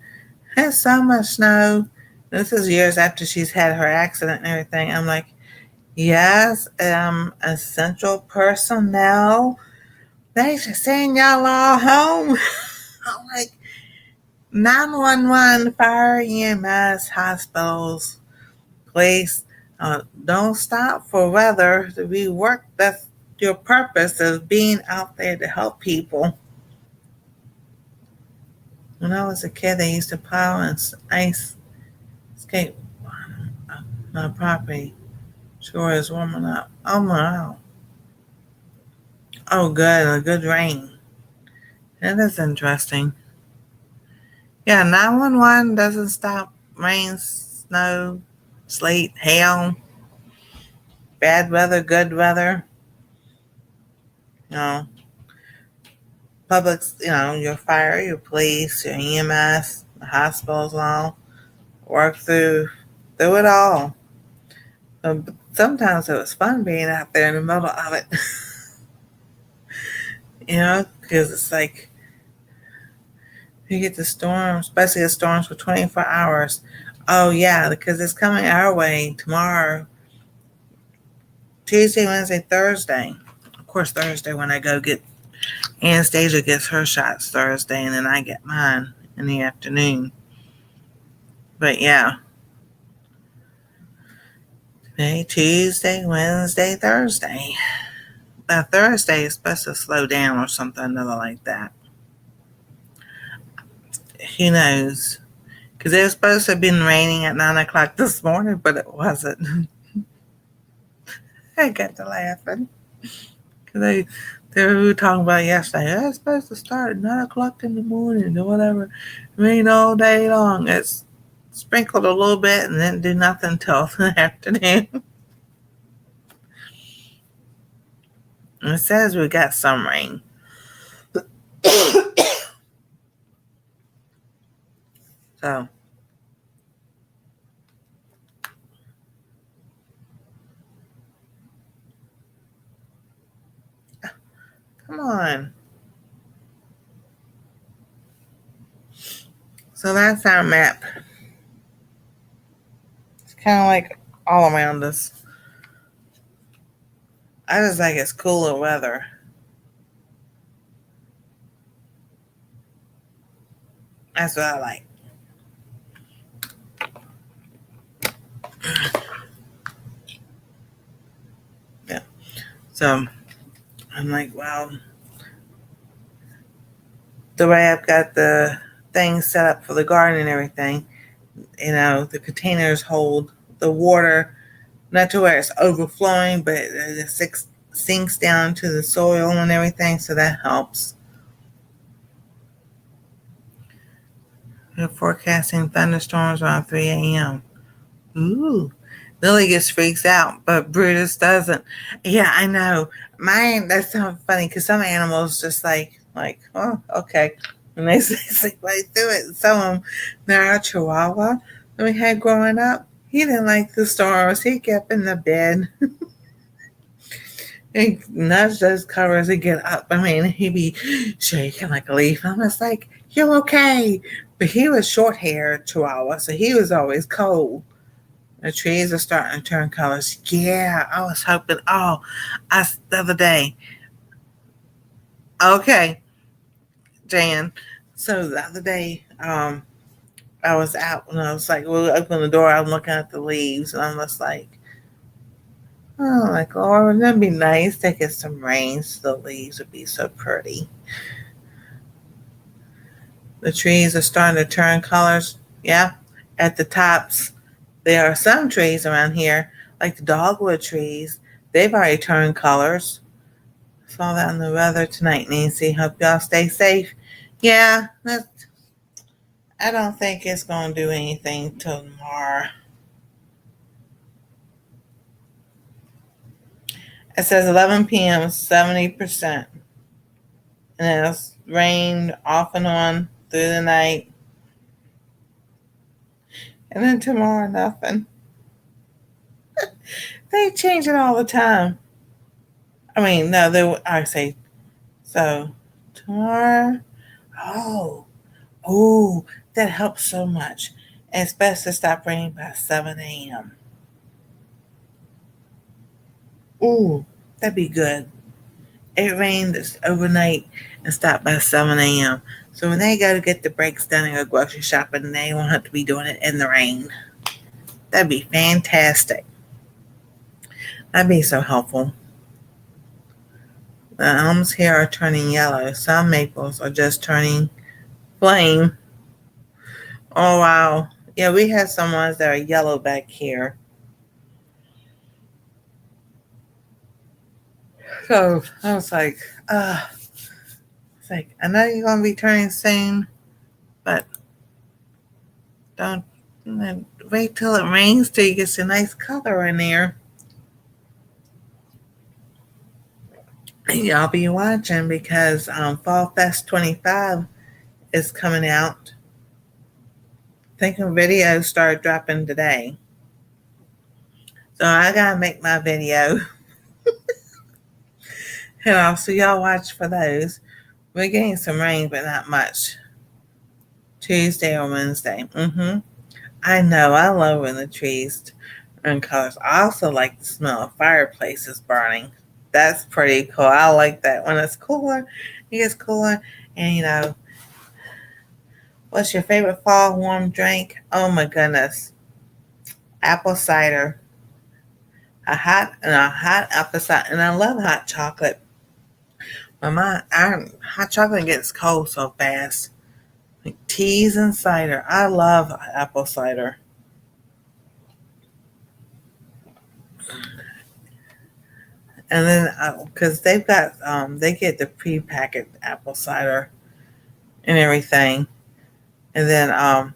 There's so much snow." This is years after she's had her accident and everything. I'm like, "Yes, essential personnel. They should send y'all all home." I'm like, 911, fire, EMS, hospitals, police, don't stop for weather to be work. That's your purpose of being out there to help people. When I was a kid, they used to plow and ice skate on my property. Sure is warming up. Oh wow. Oh good, a good rain. That is interesting. Yeah, 911 doesn't stop rain, snow, sleet, hail, bad weather, good weather. You know, public's, your fire, your police, your EMS, the hospitals and all, work through it all. But sometimes it was fun being out there in the middle of it, because it's like you get the storms, especially the storms for 24 hours. Oh yeah, because it's coming our way tomorrow, Tuesday, Wednesday, Thursday. Of course, Thursday when I go get Anastasia gets her shots Thursday, and then I get mine in the afternoon. But yeah, today, Tuesday, Wednesday, Thursday. Thursday is supposed to slow down or something like that. Who knows? Because it was supposed to have been raining at 9 o'clock this morning, but it wasn't. I got to laughing. Because they were talking about yesterday. It's supposed to start at 9 o'clock in the morning or whatever. Rain all day long. It's sprinkled a little bit and then do nothing until the afternoon. And it says we got some rain. So, come on. So that's our map. It's kind of like all around us. I just like it's cooler weather. That's what I like. Yeah. So I'm like, wow. The way I've got the things set up for the garden and everything, the containers hold the water, not to where it's overflowing, but it sinks down to the soil and everything, so that helps. We're forecasting thunderstorms around 3 a.m. Ooh. Lily gets freaks out, but Brutus doesn't. Yeah, I know. Mine, that's so funny because some animals just like, oh, okay. And they sleep right through it. Some of them, our Chihuahua that we had growing up, he didn't like the storms. He kept in the bed. He nudged those covers and get up. I mean, he'd be shaking like a leaf. I'm just like, you're okay. But he was short haired Chihuahua, so he was always cold. The trees are starting to turn colors. Yeah, I was hoping. The other day. Okay, Jan. So the other day, I was out and I was like, well, open the door. I'm looking at the leaves and I'm just like, oh, like, oh, wouldn't that be nice to get some rain so the leaves would be so pretty. The trees are starting to turn colors. Yeah, at the tops. There are some trees around here, like the dogwood trees. They've already turned colors. Saw that in the weather tonight, Nancy. Hope y'all stay safe. Yeah, I don't think it's going to do anything till tomorrow. It says 11 p.m., 70%. And it's rained off and on through the night. And then tomorrow, nothing. They change it all the time. I mean, no, I say, so tomorrow, oh, oh, that helps so much. And it's best to stop raining by 7 a.m. Ooh, that'd be good. It rained overnight and stopped by 7 a.m. So when they go to get the breaks done and go grocery shopping, they won't have to be doing it in the rain. That'd be fantastic. That'd be so helpful. The elms here are turning yellow. Some maples are just turning flame. Oh, wow. Yeah, we have some ones that are yellow back here. So I was like, it's like, I know you're going to be turning soon, but don't wait till it rains till you get some nice color in there. And y'all be watching because Fall Fest 25 is coming out. I think the videos start dropping today. So I got to make my video. So y'all watch for those. We're getting some rain, but not much. Tuesday or Wednesday. I know. I love when the trees are in colors. I also like the smell of fireplaces burning. That's pretty cool. I like that. When it's cooler, it gets cooler. And what's your favorite fall warm drink? Oh my goodness. Apple cider. A hot apple cider. And I love hot chocolate. Hot chocolate gets cold so fast. Like teas and cider. I love apple cider. And then, because they've got, they get the pre-packaged apple cider and everything. And then,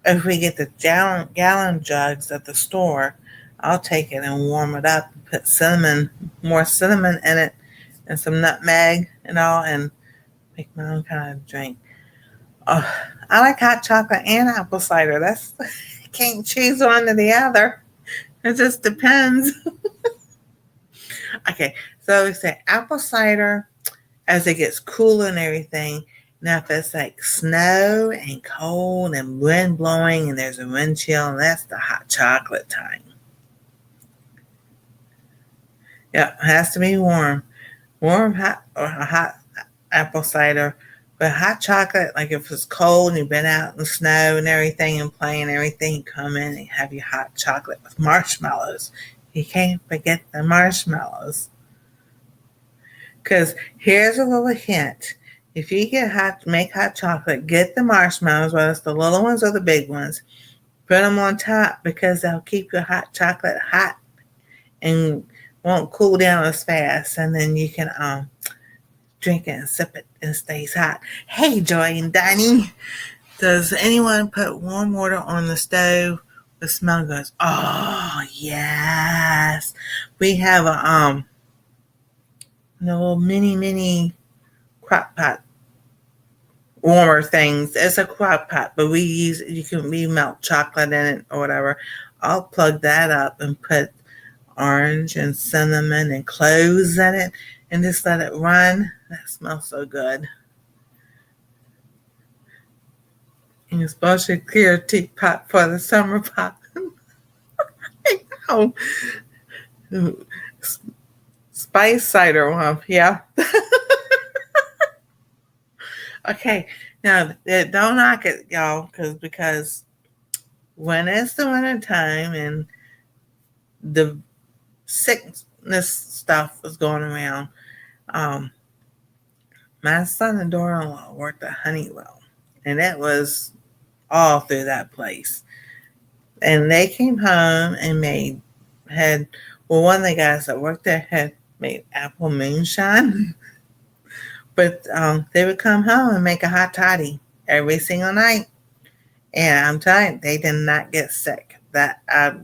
if we get the gallon jugs at the store, I'll take it and warm it up and put more cinnamon in it, and some nutmeg and all, and make my own kind of drink. I like hot chocolate and apple cider. That's can't choose one or the other. It just depends. Okay, so we say apple cider as it gets cooler and everything. Now, if it's like snow and cold and wind blowing and there's a wind chill, that's the hot chocolate time. Yeah, it has to be warm. Warm, hot, or a hot apple cider. But hot chocolate, like if it's cold and you've been out in the snow and everything and playing everything, you come in and have your hot chocolate with marshmallows. You can't forget the marshmallows. Because here's a little hint. If you make hot chocolate, get the marshmallows, whether it's the little ones or the big ones. Put them on top because they'll keep your hot chocolate hot and won't cool down as fast. And then you can drink it and sip it and it stays hot. Hey, Joy and Donnie, does anyone put warm water on the stove? The smell goes, oh, yes. We have a little mini crock pot warmer things. It's a crock pot, but we melt chocolate in it or whatever. I'll plug that up and put orange and cinnamon and cloves in it and just let it run. That smells so good. And you're supposed to clear a teapot for the summer pot. I know. Spice cider one, yeah. Okay, now don't knock it, y'all, because when it's the winter time and the sickness stuff was going around, my son and daughter-in-law worked at Honeywell, and it was all through that place. And they came home and one of the guys that worked there had made apple moonshine. But they would come home and make a hot toddy every single night. And I'm telling you, they did not get sick. That I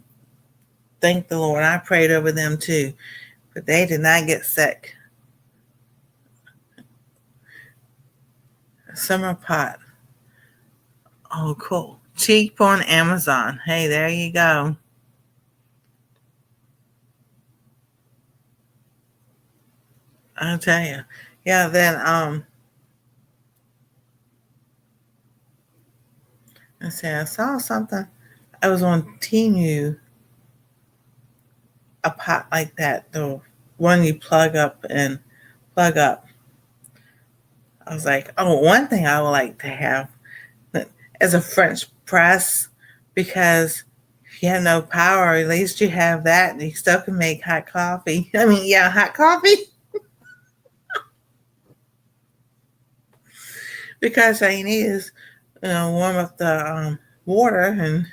thank the Lord. I prayed over them too. But they did not get sick. Summer pot. Oh, cool. Cheap on Amazon. Hey, there you go. I'll tell you. Yeah, then let's see, I saw something. I was on Temu, a pot like that, the one you plug up and plug up. I was like, oh, one thing I would like to have is a French press, because if you have no power, at least you have that and you still can make hot coffee. I mean, yeah, hot coffee. Because all you need is, warm up the water and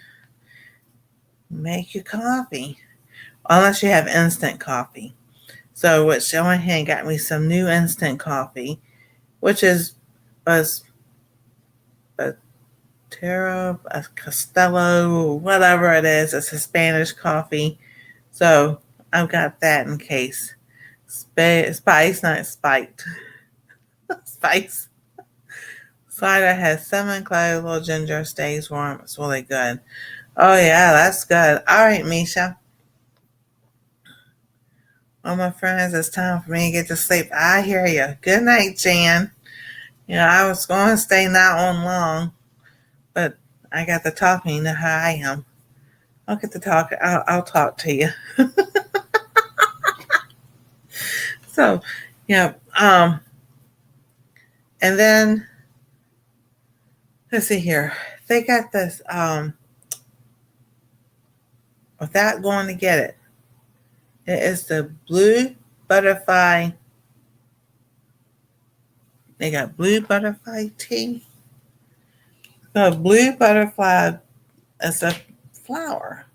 make your coffee. Unless you have instant coffee. So, which I went ahead and got me some new instant coffee, which is Batero, a Costello, whatever it is. It's a Spanish coffee. So, I've got that in case. Spice, not spiked. Spice. Cider has cinnamon, clove, little ginger, stays warm. It's really good. Oh, yeah, that's good. All right, Misha. Well, my friends, it's time for me to get to sleep. I hear you. Good night, Jan. I was going to stay not on long, but I got to talking. You know how I am. I'll get to talk. I'll talk to you. So, yeah. And then let's see here. They got this. Without going to get it, it is the blue butterfly. They got blue butterfly tea. The blue butterfly is a flower.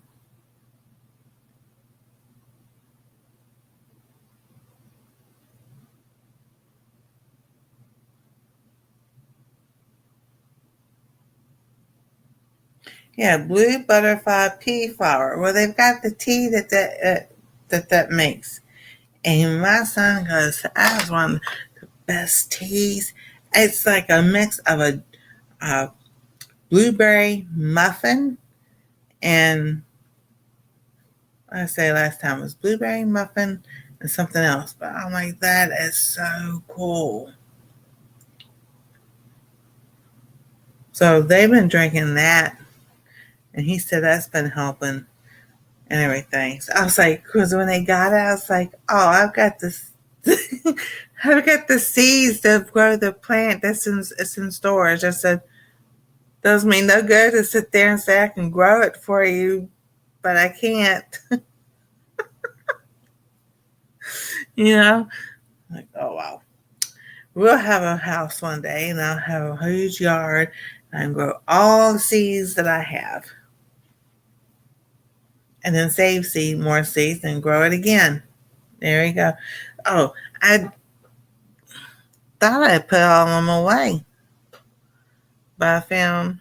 Yeah, blue butterfly pea flower. Well, they've got the tea that makes. And my son goes, I was one of the best teas. It's like a mix of a blueberry muffin and I say last time it was blueberry muffin and something else. But I'm like, that is so cool. So they've been drinking that, and he said that's been helping and everything. So I was like, because when they got it, I was like, oh, I've got this. I've got the seeds to grow the plant. It's in storage. I said, does me no good to sit there and say I can grow it for you, but I can't. Like, oh wow. We'll have a house one day, and I'll have a huge yard, and I can grow all the seeds that I have, and then save more seeds, and grow it again. There you go. Oh, I thought I put all of them away, but I found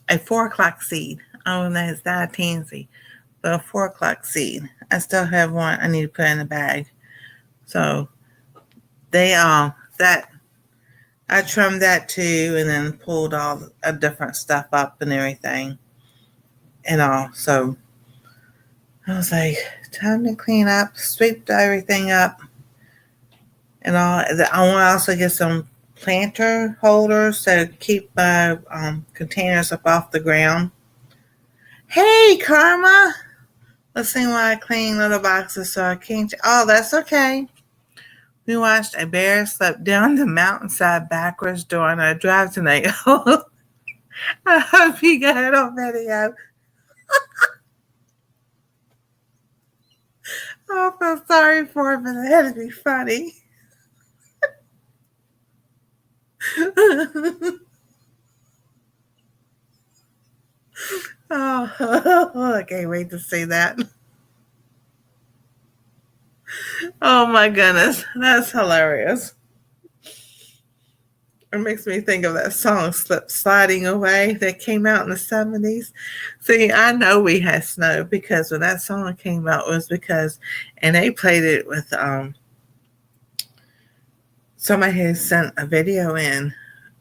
a 4 o'clock seed. Oh, that's not a tansy, but a 4 o'clock seed. I still have one I need to put in the bag. So they that I trimmed that too, and then pulled all the different stuff up and everything, and all. So I was like, time to clean up, sweep everything up, and all. I want to also get some planter holders to keep my containers up off the ground. Hey, Karma! Let's see why I clean little boxes so I can't. Oh, that's okay. We watched a bear slip down the mountainside backwards during our drive tonight. I hope you got it on video. Oh, I feel sorry for him, but it had to be funny. Oh, I can't wait to see that. Oh my goodness, that's hilarious. It makes me think of that song Slip Sliding Away that came out in the 70s. See, I know we had snow because when that song came out, it was because, and they played it with, somebody had sent a video in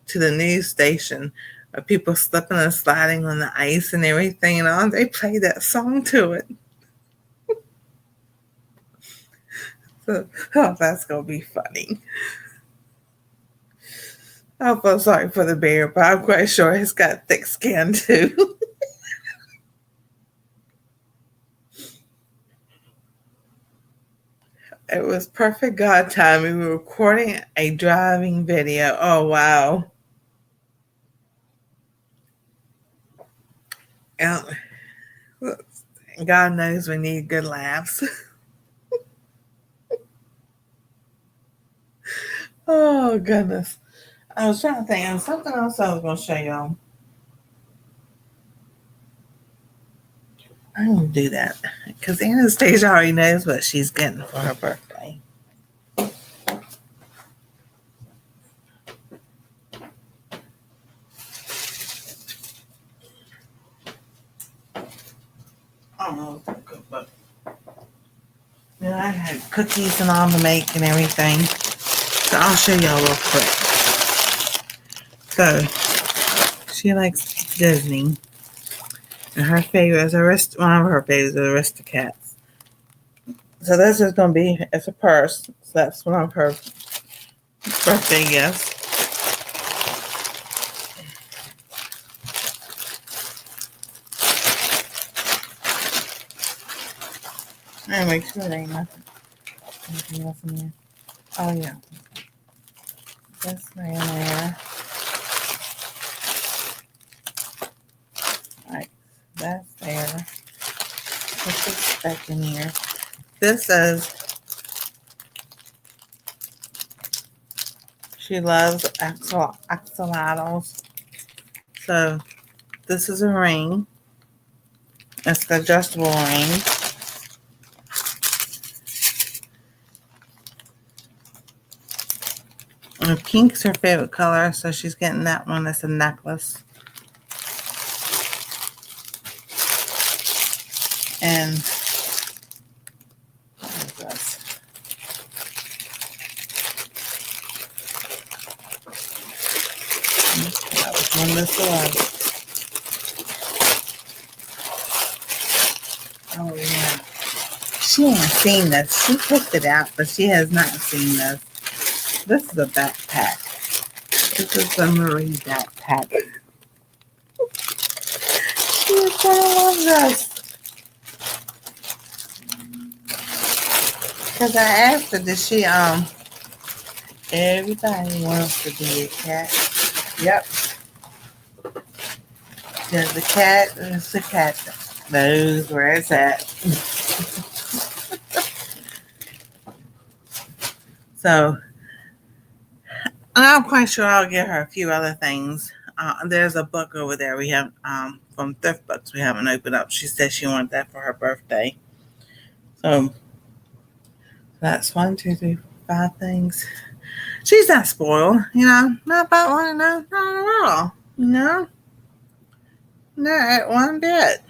to the news station of people slipping and sliding on the ice and everything, and all. They played that song to it. Oh, that's going to be funny. I feel sorry for the bear, but I'm quite sure he's got thick skin too. It was perfect God time. We were recording a driving video. Oh, wow. And God knows we need good laughs. Oh, goodness. I was trying to think of something else I was going to show y'all. I'm going to do that because Anastasia already knows what she's getting for her birthday. Oh, cookbook. And I had cookies and all to make and everything. So I'll show y'all real quick. So she likes Disney. And her favorite is one of her favorites is Aristocats. So this is going to be, it's a purse. So that's one of her birthday gifts. And make sure there ain't anything else in there. Oh, yeah. This right in there. Alright, that's there. Put this back in here. This says she loves axolotls. So this is a ring. It's the adjustable ring. And pink's her favorite color, so she's getting that one as a necklace. And what is this? That was one this was. Oh yeah. She ain't seen this. She picked it out, but she has not seen this. This is a backpack. This is a Marie backpack. She is gonna love this. Because I asked her, did she, everybody wants to be a cat. Yep. There's a cat, there's a cat that knows where it's at. So, I'm quite sure I'll get her a few other things. There's a book over there we have, from Thrift Books we haven't opened up. She said she wanted that for her birthday. So, that's 1, 2, 3, 4, 5 things. She's not spoiled, not about one, no, not at all, not one bit.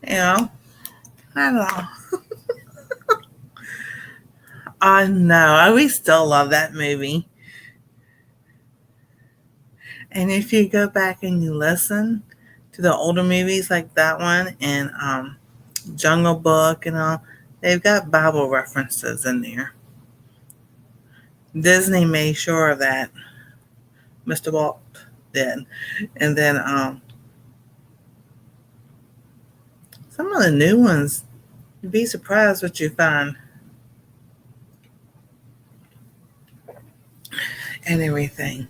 Not at all. I know, we still love that movie. And if you go back and you listen to the older movies like that one and Jungle Book and all, they've got Bible references in there. Disney made sure of that. Mr. Walt did. And then some of the new ones, you'd be surprised what you find. And everything.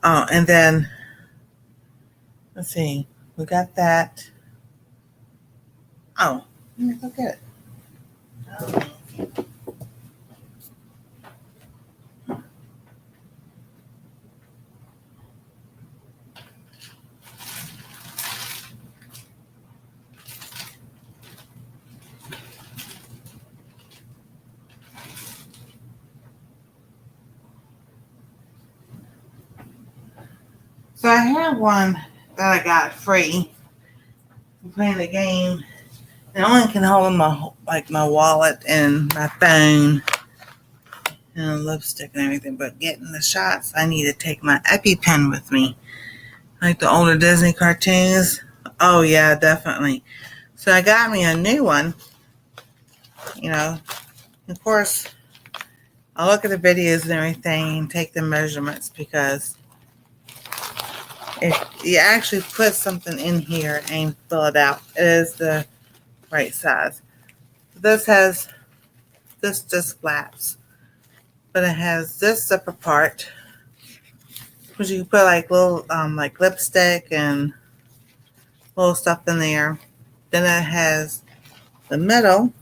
Oh, and then, let's see, we got that. Oh, let me look at it. Oh. So I have one that I got free. I'm playing the game. And I only can hold my wallet and my phone and lipstick and everything. But getting the shots, I need to take my EpiPen with me. Like the older Disney cartoons. Oh yeah, definitely. So I got me a new one. You know, of course, I look at the videos and everything and take the measurements because if you actually put something in here and fill it out, it is the right size. This just flaps, but it has this zipper part, which you can put like little like lipstick and little stuff in there. Then it has the middle,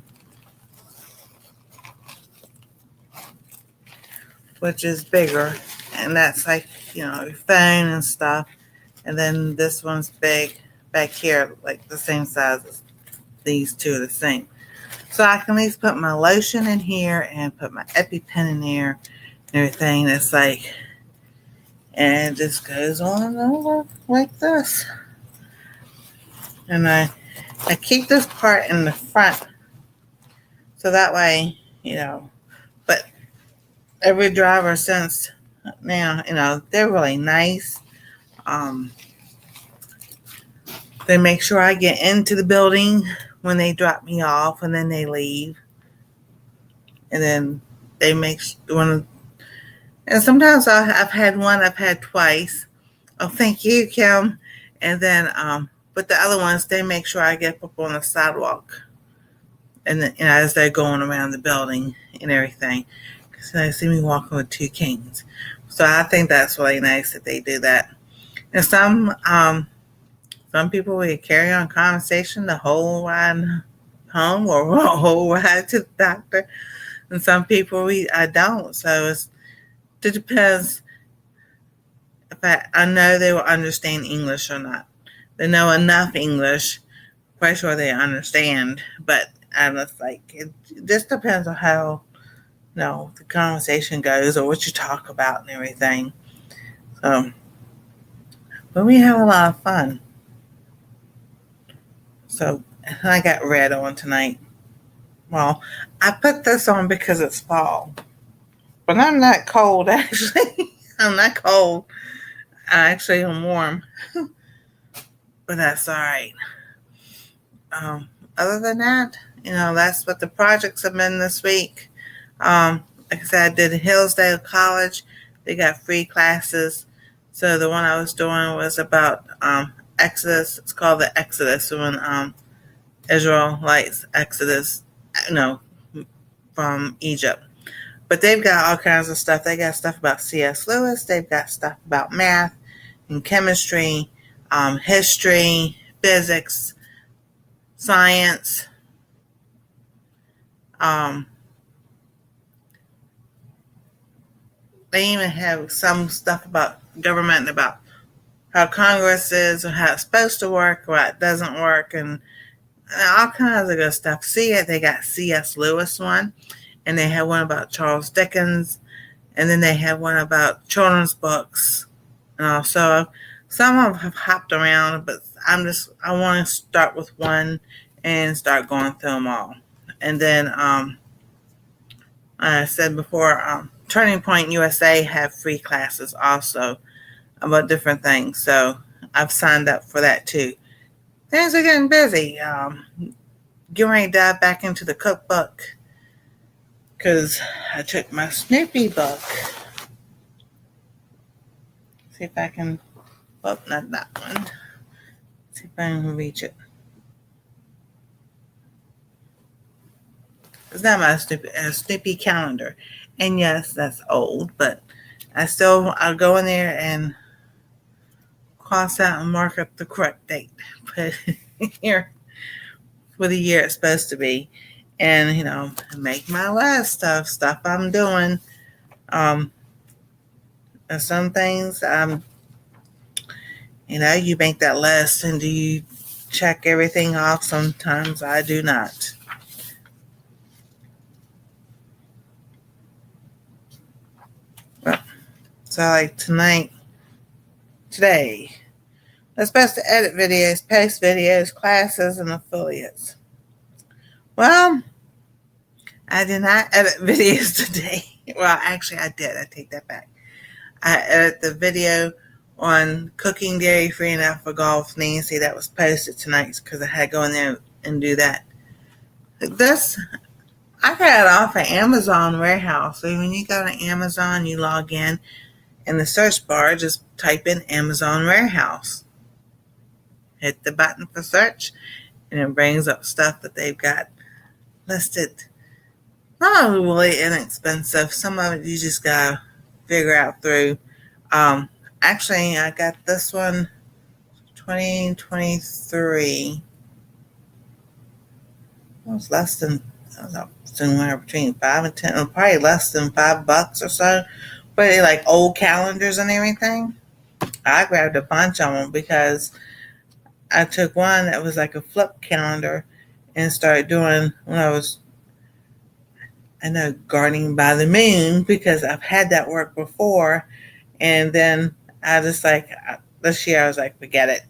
which is bigger, and that's like, you know, your phone and stuff. And then this one's big back here, like the same size as these two are the same. So I can at least put my lotion in here and put my EpiPen in there and everything. It's like, and it just goes on and over like this. And I keep this part in the front so that way, you know, but every driver since now, you know, they're really nice. They make sure I get into the building when they drop me off, and then they leave. And then they make one. And sometimes I've had twice. Oh, thank you, Kim. And then, but the other ones, they make sure I get up on the sidewalk, and then, you know, as they're going around the building and everything, because they see me walking with two canes. So I think that's really nice that they do that. And some people will carry on conversation the whole ride home or the whole ride to the doctor, and some people I don't. So it depends if I know they will understand English or not. They know enough English, quite sure they understand, but I'm just like, it just depends on how, you know, the conversation goes or what you talk about and everything. So, but we have a lot of fun. So I got red on tonight. Well, I put this on because it's fall, but I'm not cold actually. I'm not cold. I actually am warm, but that's all right. Other than that, you know, that's what the projects have been this week. Like I said, I did Hillsdale College. They got free classes. So the one I was doing was about Exodus. It's called the Exodus, when Israelites Exodus, you know, from Egypt. But they've got all kinds of stuff. They got stuff about C.S. Lewis. They've got stuff about math and chemistry, history, physics, science. They even have some stuff about government, about how Congress is, or how it's supposed to work, or how it doesn't work, and all kinds of good stuff. They got C.S. Lewis one, and they have one about Charles Dickens, and then they have one about children's books. And also, some of them have hopped around, but I want to start with one and start going through them all. And then, I said before, Turning Point USA have free classes also about different things. So I've signed up for that too. Things are getting busy. Getting ready to dive back into the cookbook because I took my Snoopy book. See if I can, not that one. See if I can reach it. It's not my Snoopy calendar. And yes, that's old, but I'll go in there and cross out and mark up the correct date. Put it here for the year it's supposed to be. And, you know, make my list of stuff I'm doing. And some things, you know, you make that list and do you check everything off? Sometimes I do not. So like today, I'm supposed to edit videos, post videos, classes, and affiliates. Well, I did not edit videos today. Well, actually I did. I take that back. I edited the video on cooking dairy free and alpha-gal with Nancy that was posted tonight because I had to go in there and do that. This, I got it off of Amazon Warehouse. So when you go to Amazon, you log in the search bar, just type in Amazon Warehouse. Hit the button for search, and it brings up stuff that they've got listed. Not really inexpensive. Some of it you just gotta figure out through. Actually, I got this one 2023. It was less than, I was somewhere between 5 and 10, probably less than $5 or so. But like old calendars and everything. I grabbed a bunch of them because I took one that was like a flip calendar and started doing when I know gardening by the moon because I've had that work before. And then I just like, this year I was like, forget it.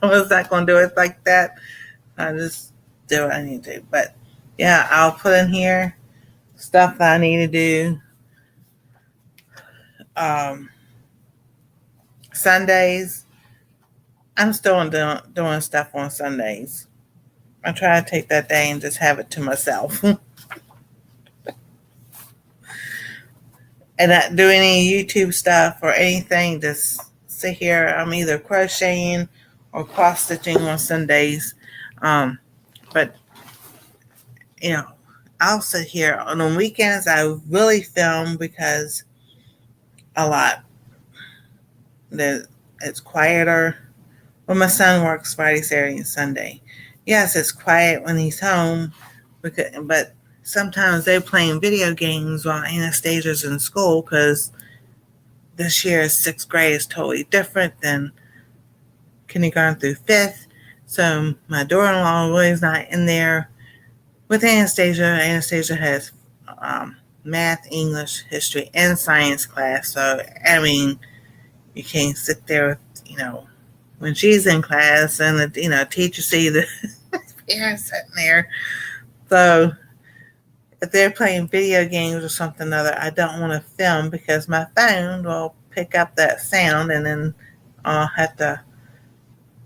I was not going to do it like that. I just do what I need to do. But yeah, I'll put in here stuff that I need to do. Sundays, I'm still doing stuff on Sundays. I try to take that day and just have it to myself. And not do any YouTube stuff or anything. Just sit here. I'm either crocheting or cross stitching on Sundays. But I'll sit here. On the weekends, I really film because a lot. It's quieter. When my son works Friday, Saturday, and Sunday. Yes, it's quiet when he's home, but sometimes they're playing video games while Anastasia's in school because this year's 6th grade is totally different than kindergarten through 5th. So my daughter-in-law really is not in there with Anastasia. Anastasia has math, English, history, and science class. So, I mean, you can't sit there with, when she's in class and the teacher see the parents sitting there. So if they're playing video games or something or other, I don't want to film because my phone will pick up that sound and then I'll have to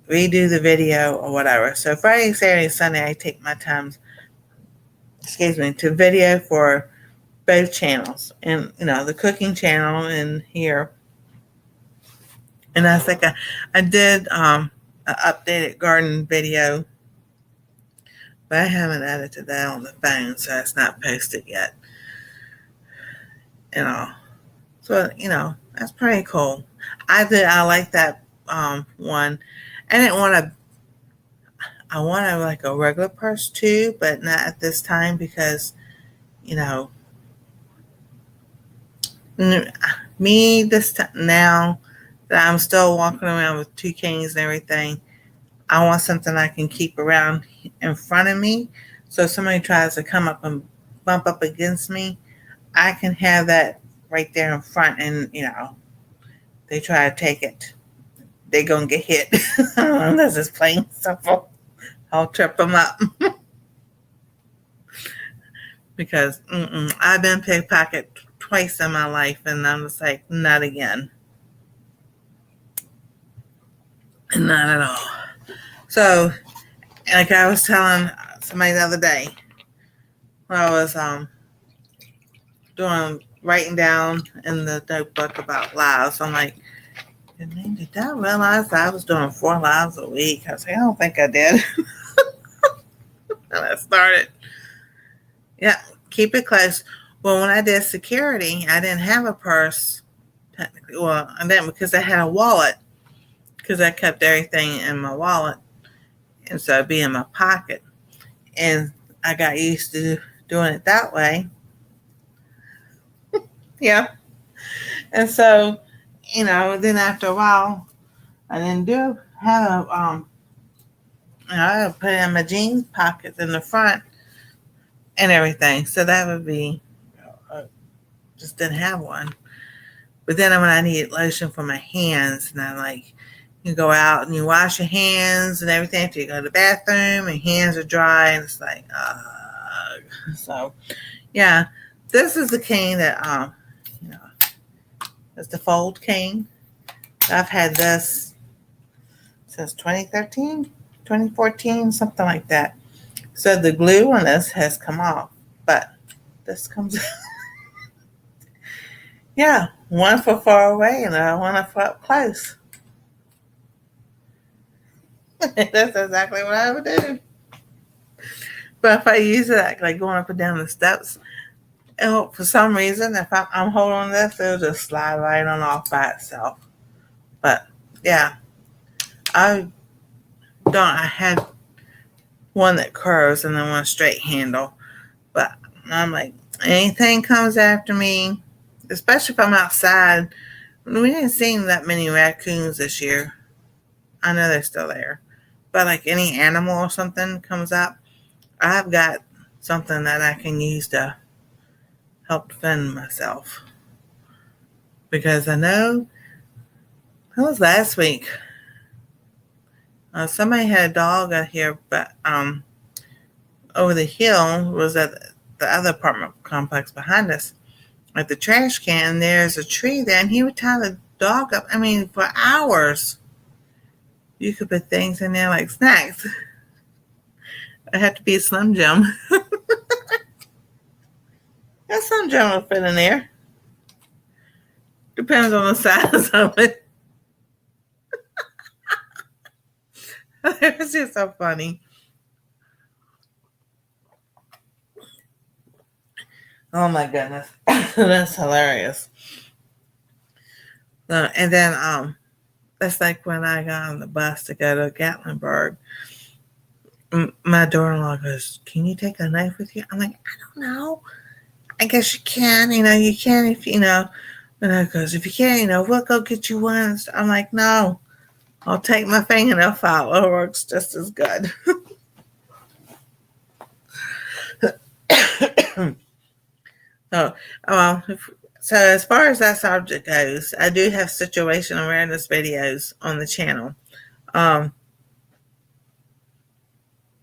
redo the video or whatever. So Friday, Saturday, Sunday, I take my time, to video for both channels. And, the cooking channel and here. And I think I did an updated garden video, but I haven't edited that on the phone, so it's not posted yet. So that's pretty cool. I like that one. I wanted like a regular purse too, but not at this time because me this time now that I'm still walking around with 2 canes and everything, I want something I can keep around in front of me. So if somebody tries to come up and bump up against me, I can have that right there in front and, they try to take it. They're going to get hit. Unless it's plain simple. I'll trip them up. Because I've been pickpocketed twice in my life and I'm just like, not again. Not at all. So, like I was telling somebody the other day, when I was writing down in the notebook about lives, I'm like, did I realize I was doing 4 lives a week? I was like, I don't think I did. And I started. Yeah, keep it close. Well, when I did security, I didn't have a purse, technically. Well, I didn't because I had a wallet. Because I kept everything in my wallet. And so it'd be in my pocket. And I got used to doing it that way. Yeah. And so, then after a while, I didn't have I put it in my jeans pockets in the front and everything. So that would be, just didn't have one. But then when I needed lotion for my hands, and I'm like, you go out and you wash your hands and everything until you go to the bathroom and hands are dry and it's like, so yeah, this is the cane that, it's the fold cane. I've had this since 2013, 2014, something like that. So the glue on this has come off, but this comes yeah, one for far away and one for up close. That's exactly what I would do. But if I use it like going up and down the steps, for some reason, if I'm holding this, it'll just slide right on off by itself. But yeah, I had one that curves and then one straight handle. But I'm like, anything comes after me, especially if I'm outside. We didn't see that many raccoons this year. I know they're still there. But like any animal or something comes up, I've got something that I can use to help defend myself. Because I know, it was last week. Somebody had a dog out here, but over the hill was at the other apartment complex behind us. At the trash can, there's a tree there, and he would tie the dog up. I mean, for hours. You could put things in there like snacks. It had to be a Slim Jim. That Slim Jim will fit in there. Depends on the size of it. It was just so funny. Oh my goodness. That's hilarious. And then that's like when I got on the bus to go to Gatlinburg. My daughter-in-law goes, "Can you take a knife with you?" I'm like, "I don't know. I guess you can. You can if you know." And I goes, "If you can, we'll go get you one." I'm like, "No, I'll take my fingernail file. It works just as good." So as far as that subject goes, I do have situation awareness videos on the channel.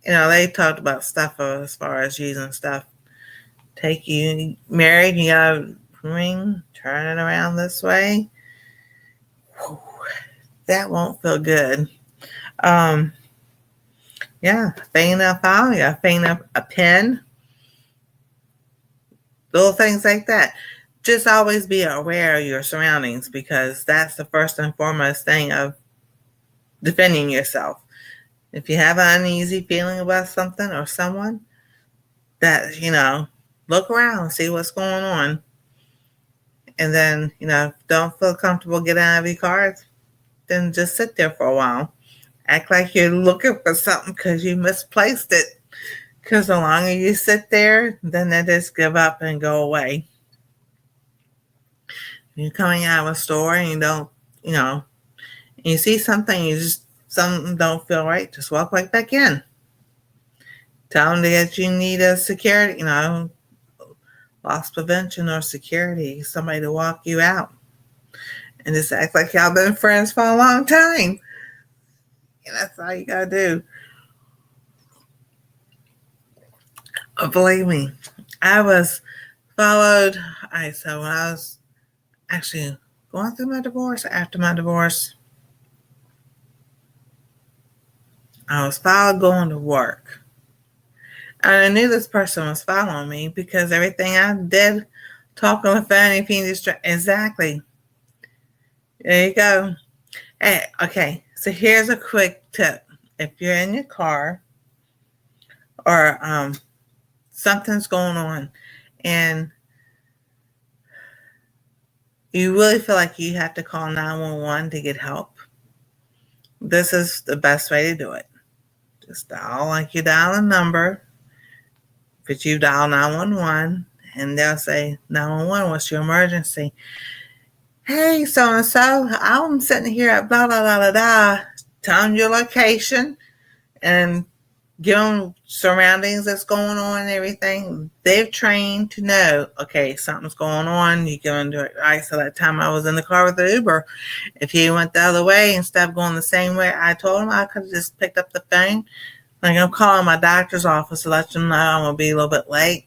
They talked about stuff as far as using stuff. Take you married, you gotta ring, turn it around this way. Whew, that won't feel good. Fingernail file, fingernail a pen. Little things like that. Just always be aware of your surroundings because that's the first and foremost thing of defending yourself. If you have an uneasy feeling about something or someone, that, look around, see what's going on. And then, don't feel comfortable getting out of your car, then just sit there for a while. Act like you're looking for something because you misplaced it. Because the longer you sit there, then they just give up and go away. You're coming out of a store and you don't, you see something, something don't feel right, just walk right back in. Tell them that you need a security, loss prevention or security, somebody to walk you out. And just act like y'all been friends for a long time. And that's all you gotta do. Believe me, I was followed. So when I was actually going through my divorce, after my divorce, I was followed going to work. And I knew this person was following me because everything I did, talking on the phone, if you distract, exactly. There you go. Hey, okay, so here's a quick tip. If you're in your car or something's going on and you really feel like you have to call 911 to get help, this is the best way to do it. Just dial like you dial a number, but you dial 911 and they'll say, 911, what's your emergency? Hey, so-and-so, I'm sitting here at blah, blah, blah, blah, blah. Tell them your location and give them surroundings that's going on and everything. They've trained to know, okay, something's going on. You go and do it right. So that time I was in the car with the Uber, if he went the other way instead of going the same way, I told him I could have just picked up the phone. Like, I'm calling my doctor's office to let them know I'm going to be a little bit late.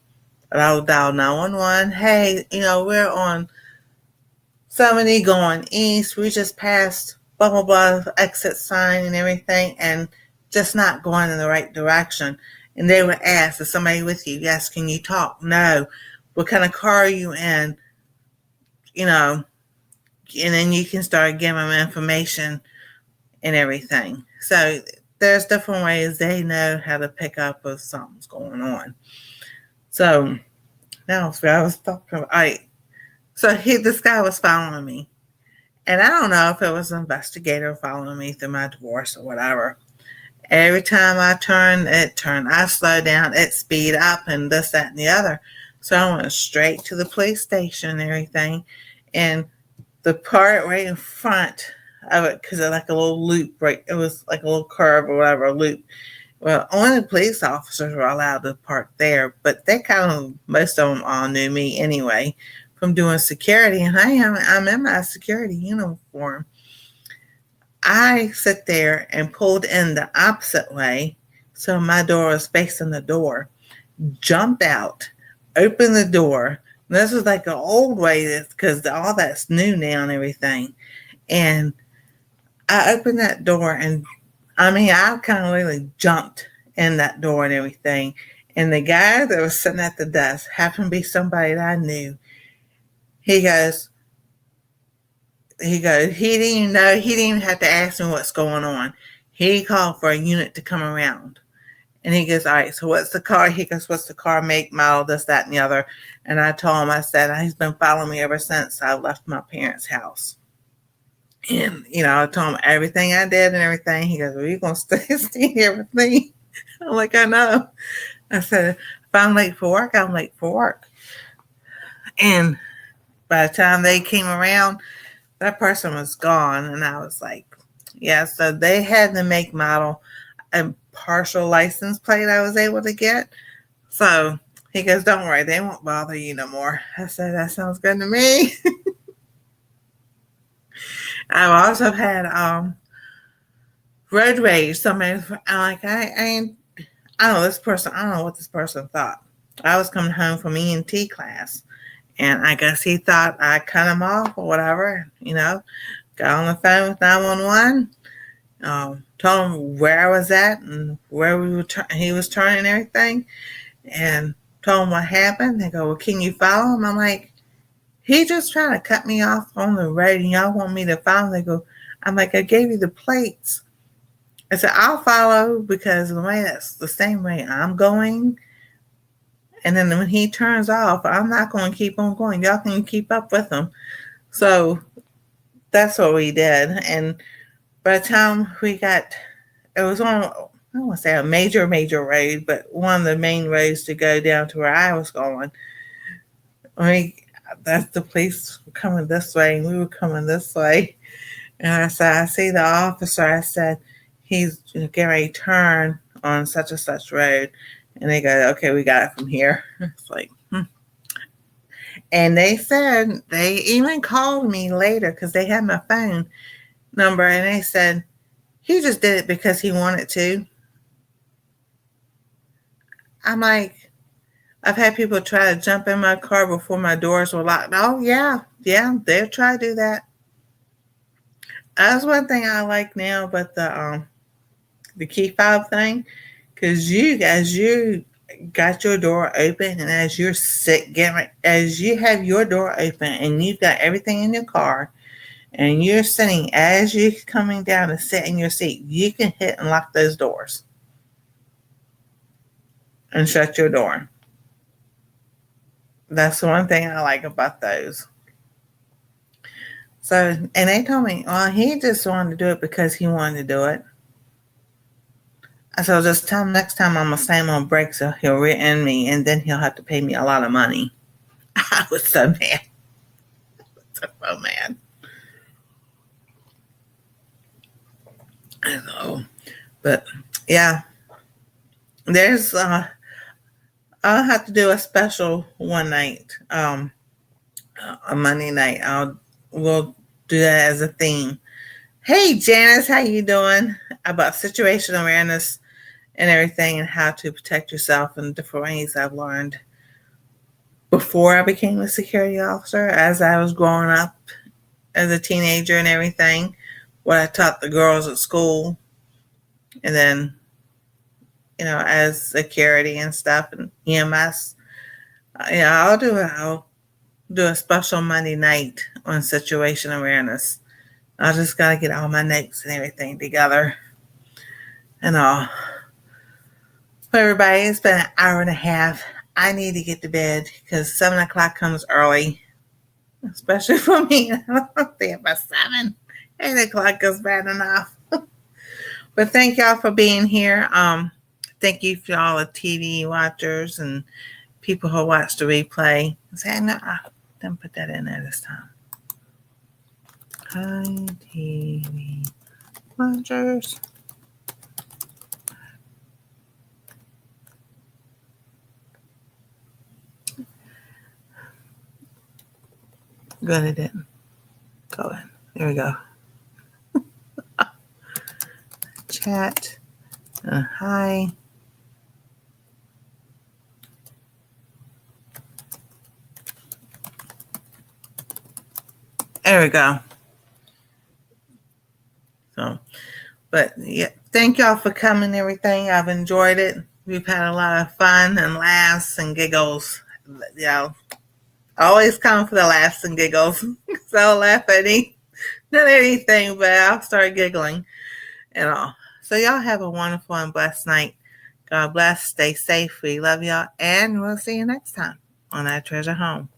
But I would dial 911. Hey, we're on somebody going east. We just passed blah, blah, blah, exit sign and everything, and just not going in the right direction. And they would ask, is somebody with you? Yes. Can you talk? No. What kind of car are you in? You know, and then you can start giving them information and everything. So there's different ways they know how to pick up if something's going on. So now I was talking about, so this guy was following me. And I don't know if it was an investigator following me through my divorce or whatever. Every time I turned, it turned. I slowed down, it speed up, and this, that, and the other. So I went straight to the police station and everything. And the part right in front of it, because it's like a little loop, right? It was like a little curve or whatever, a loop. Well, only the police officers were allowed to park there, but they kind of, most of them all knew me anyway from doing security, and I'm in my security uniform. I sit there and pulled in the opposite way, so my door was facing the door, jumped out, opened the door. This was like an old way because all that's new now and everything. And I opened that door, and I kind of really jumped in that door and everything. And the guy that was sitting at the desk happened to be somebody that I knew. He goes, he didn't even know, he didn't even have to ask me what's going on. He called for a unit to come around. And he goes, all right, so what's the car? He goes, what's the car, make, model, this, that, and the other. And I told him, I said, he's been following me ever since I left my parents' house. And, I told him everything I did and everything. He goes, well, you going to stay here with me? I'm like, I know. I said, if I'm late for work, I'm late for work. And by the time they came around, that person was gone. And I was like, yeah, so they had the make, model, and partial license plate I was able to get. So he goes, don't worry, they won't bother you no more. I said, that sounds good to me. I've also had road rage. Somebody, I'm like, I don't know this person. I don't know what this person thought. I was coming home from ENT class, and I guess he thought I cut him off or whatever. Got on the phone with 911. Told him where I was at and where he was turning and everything, and told him what happened. They go, well, can you follow him? I'm like, he just trying to cut me off on the road, and y'all want me to follow? They go, I'm like, I gave you the plates. I said, I'll follow because that's the same way I'm going. And then when he turns off, I'm not going to keep on going. Y'all can keep up with him. So that's what we did. And by the time we got, it was on, I don't want to say a major road, but one of the main roads to go down to where I was going. That's the police were coming this way, and we were coming this way. And I said, I see the officer. I said, he's getting ready to turn on such and such road. And they go, okay, we got it from here. It's like, And they said, they even called me later because they had my phone number, and they said, he just did it because he wanted to. I'm like, I've had people try to jump in my car before my doors were locked. Oh, yeah, they'll try to do that. That's one thing I like now about the key fob thing, because you got your door open, and as you have your door open and you've got everything in your car, and you're sitting, as you're coming down to sit in your seat, you can hit and lock those doors and shut your door. That's the one thing I like about those. So, and they told me, well, he just wanted to do it because he wanted to do it. So just tell him next time I'm going to slam on brakes, so he'll rear-end me, and then he'll have to pay me a lot of money. I was so mad. So mad. I know. But, yeah. There's, I'll have to do a special one night, a Monday night. We'll do that as a theme. Hey, Janice, how you doing? About situational awareness and everything, and how to protect yourself in different ways I've learned before I became a security officer, as I was growing up as a teenager and everything, what I taught the girls at school, and then, as security and stuff and EMS. I'll do a special Monday night on situation awareness. I just got to get all my notes and everything together and all. For everybody, it's been an hour and a half. I need to get to bed because 7 o'clock comes early, especially for me. I don't think by 7. 8 o'clock is bad enough. But thank y'all for being here. Thank you for all the TV watchers and people who watch the replay. Say, no, I didn't put that in there this time. Hi, TV watchers. Good, it didn't. Go in. There we go. Chat. Hi. There we go. So, but yeah, thank y'all for coming and everything. I've enjoyed it. We've had a lot of fun and laughs and giggles. Always come for the laughs and giggles. So I'll laugh at not anything, but I'll start giggling and all. So y'all have a wonderful and blessed night. God bless. Stay safe. We love y'all. And we'll see you next time on I Treasure Home.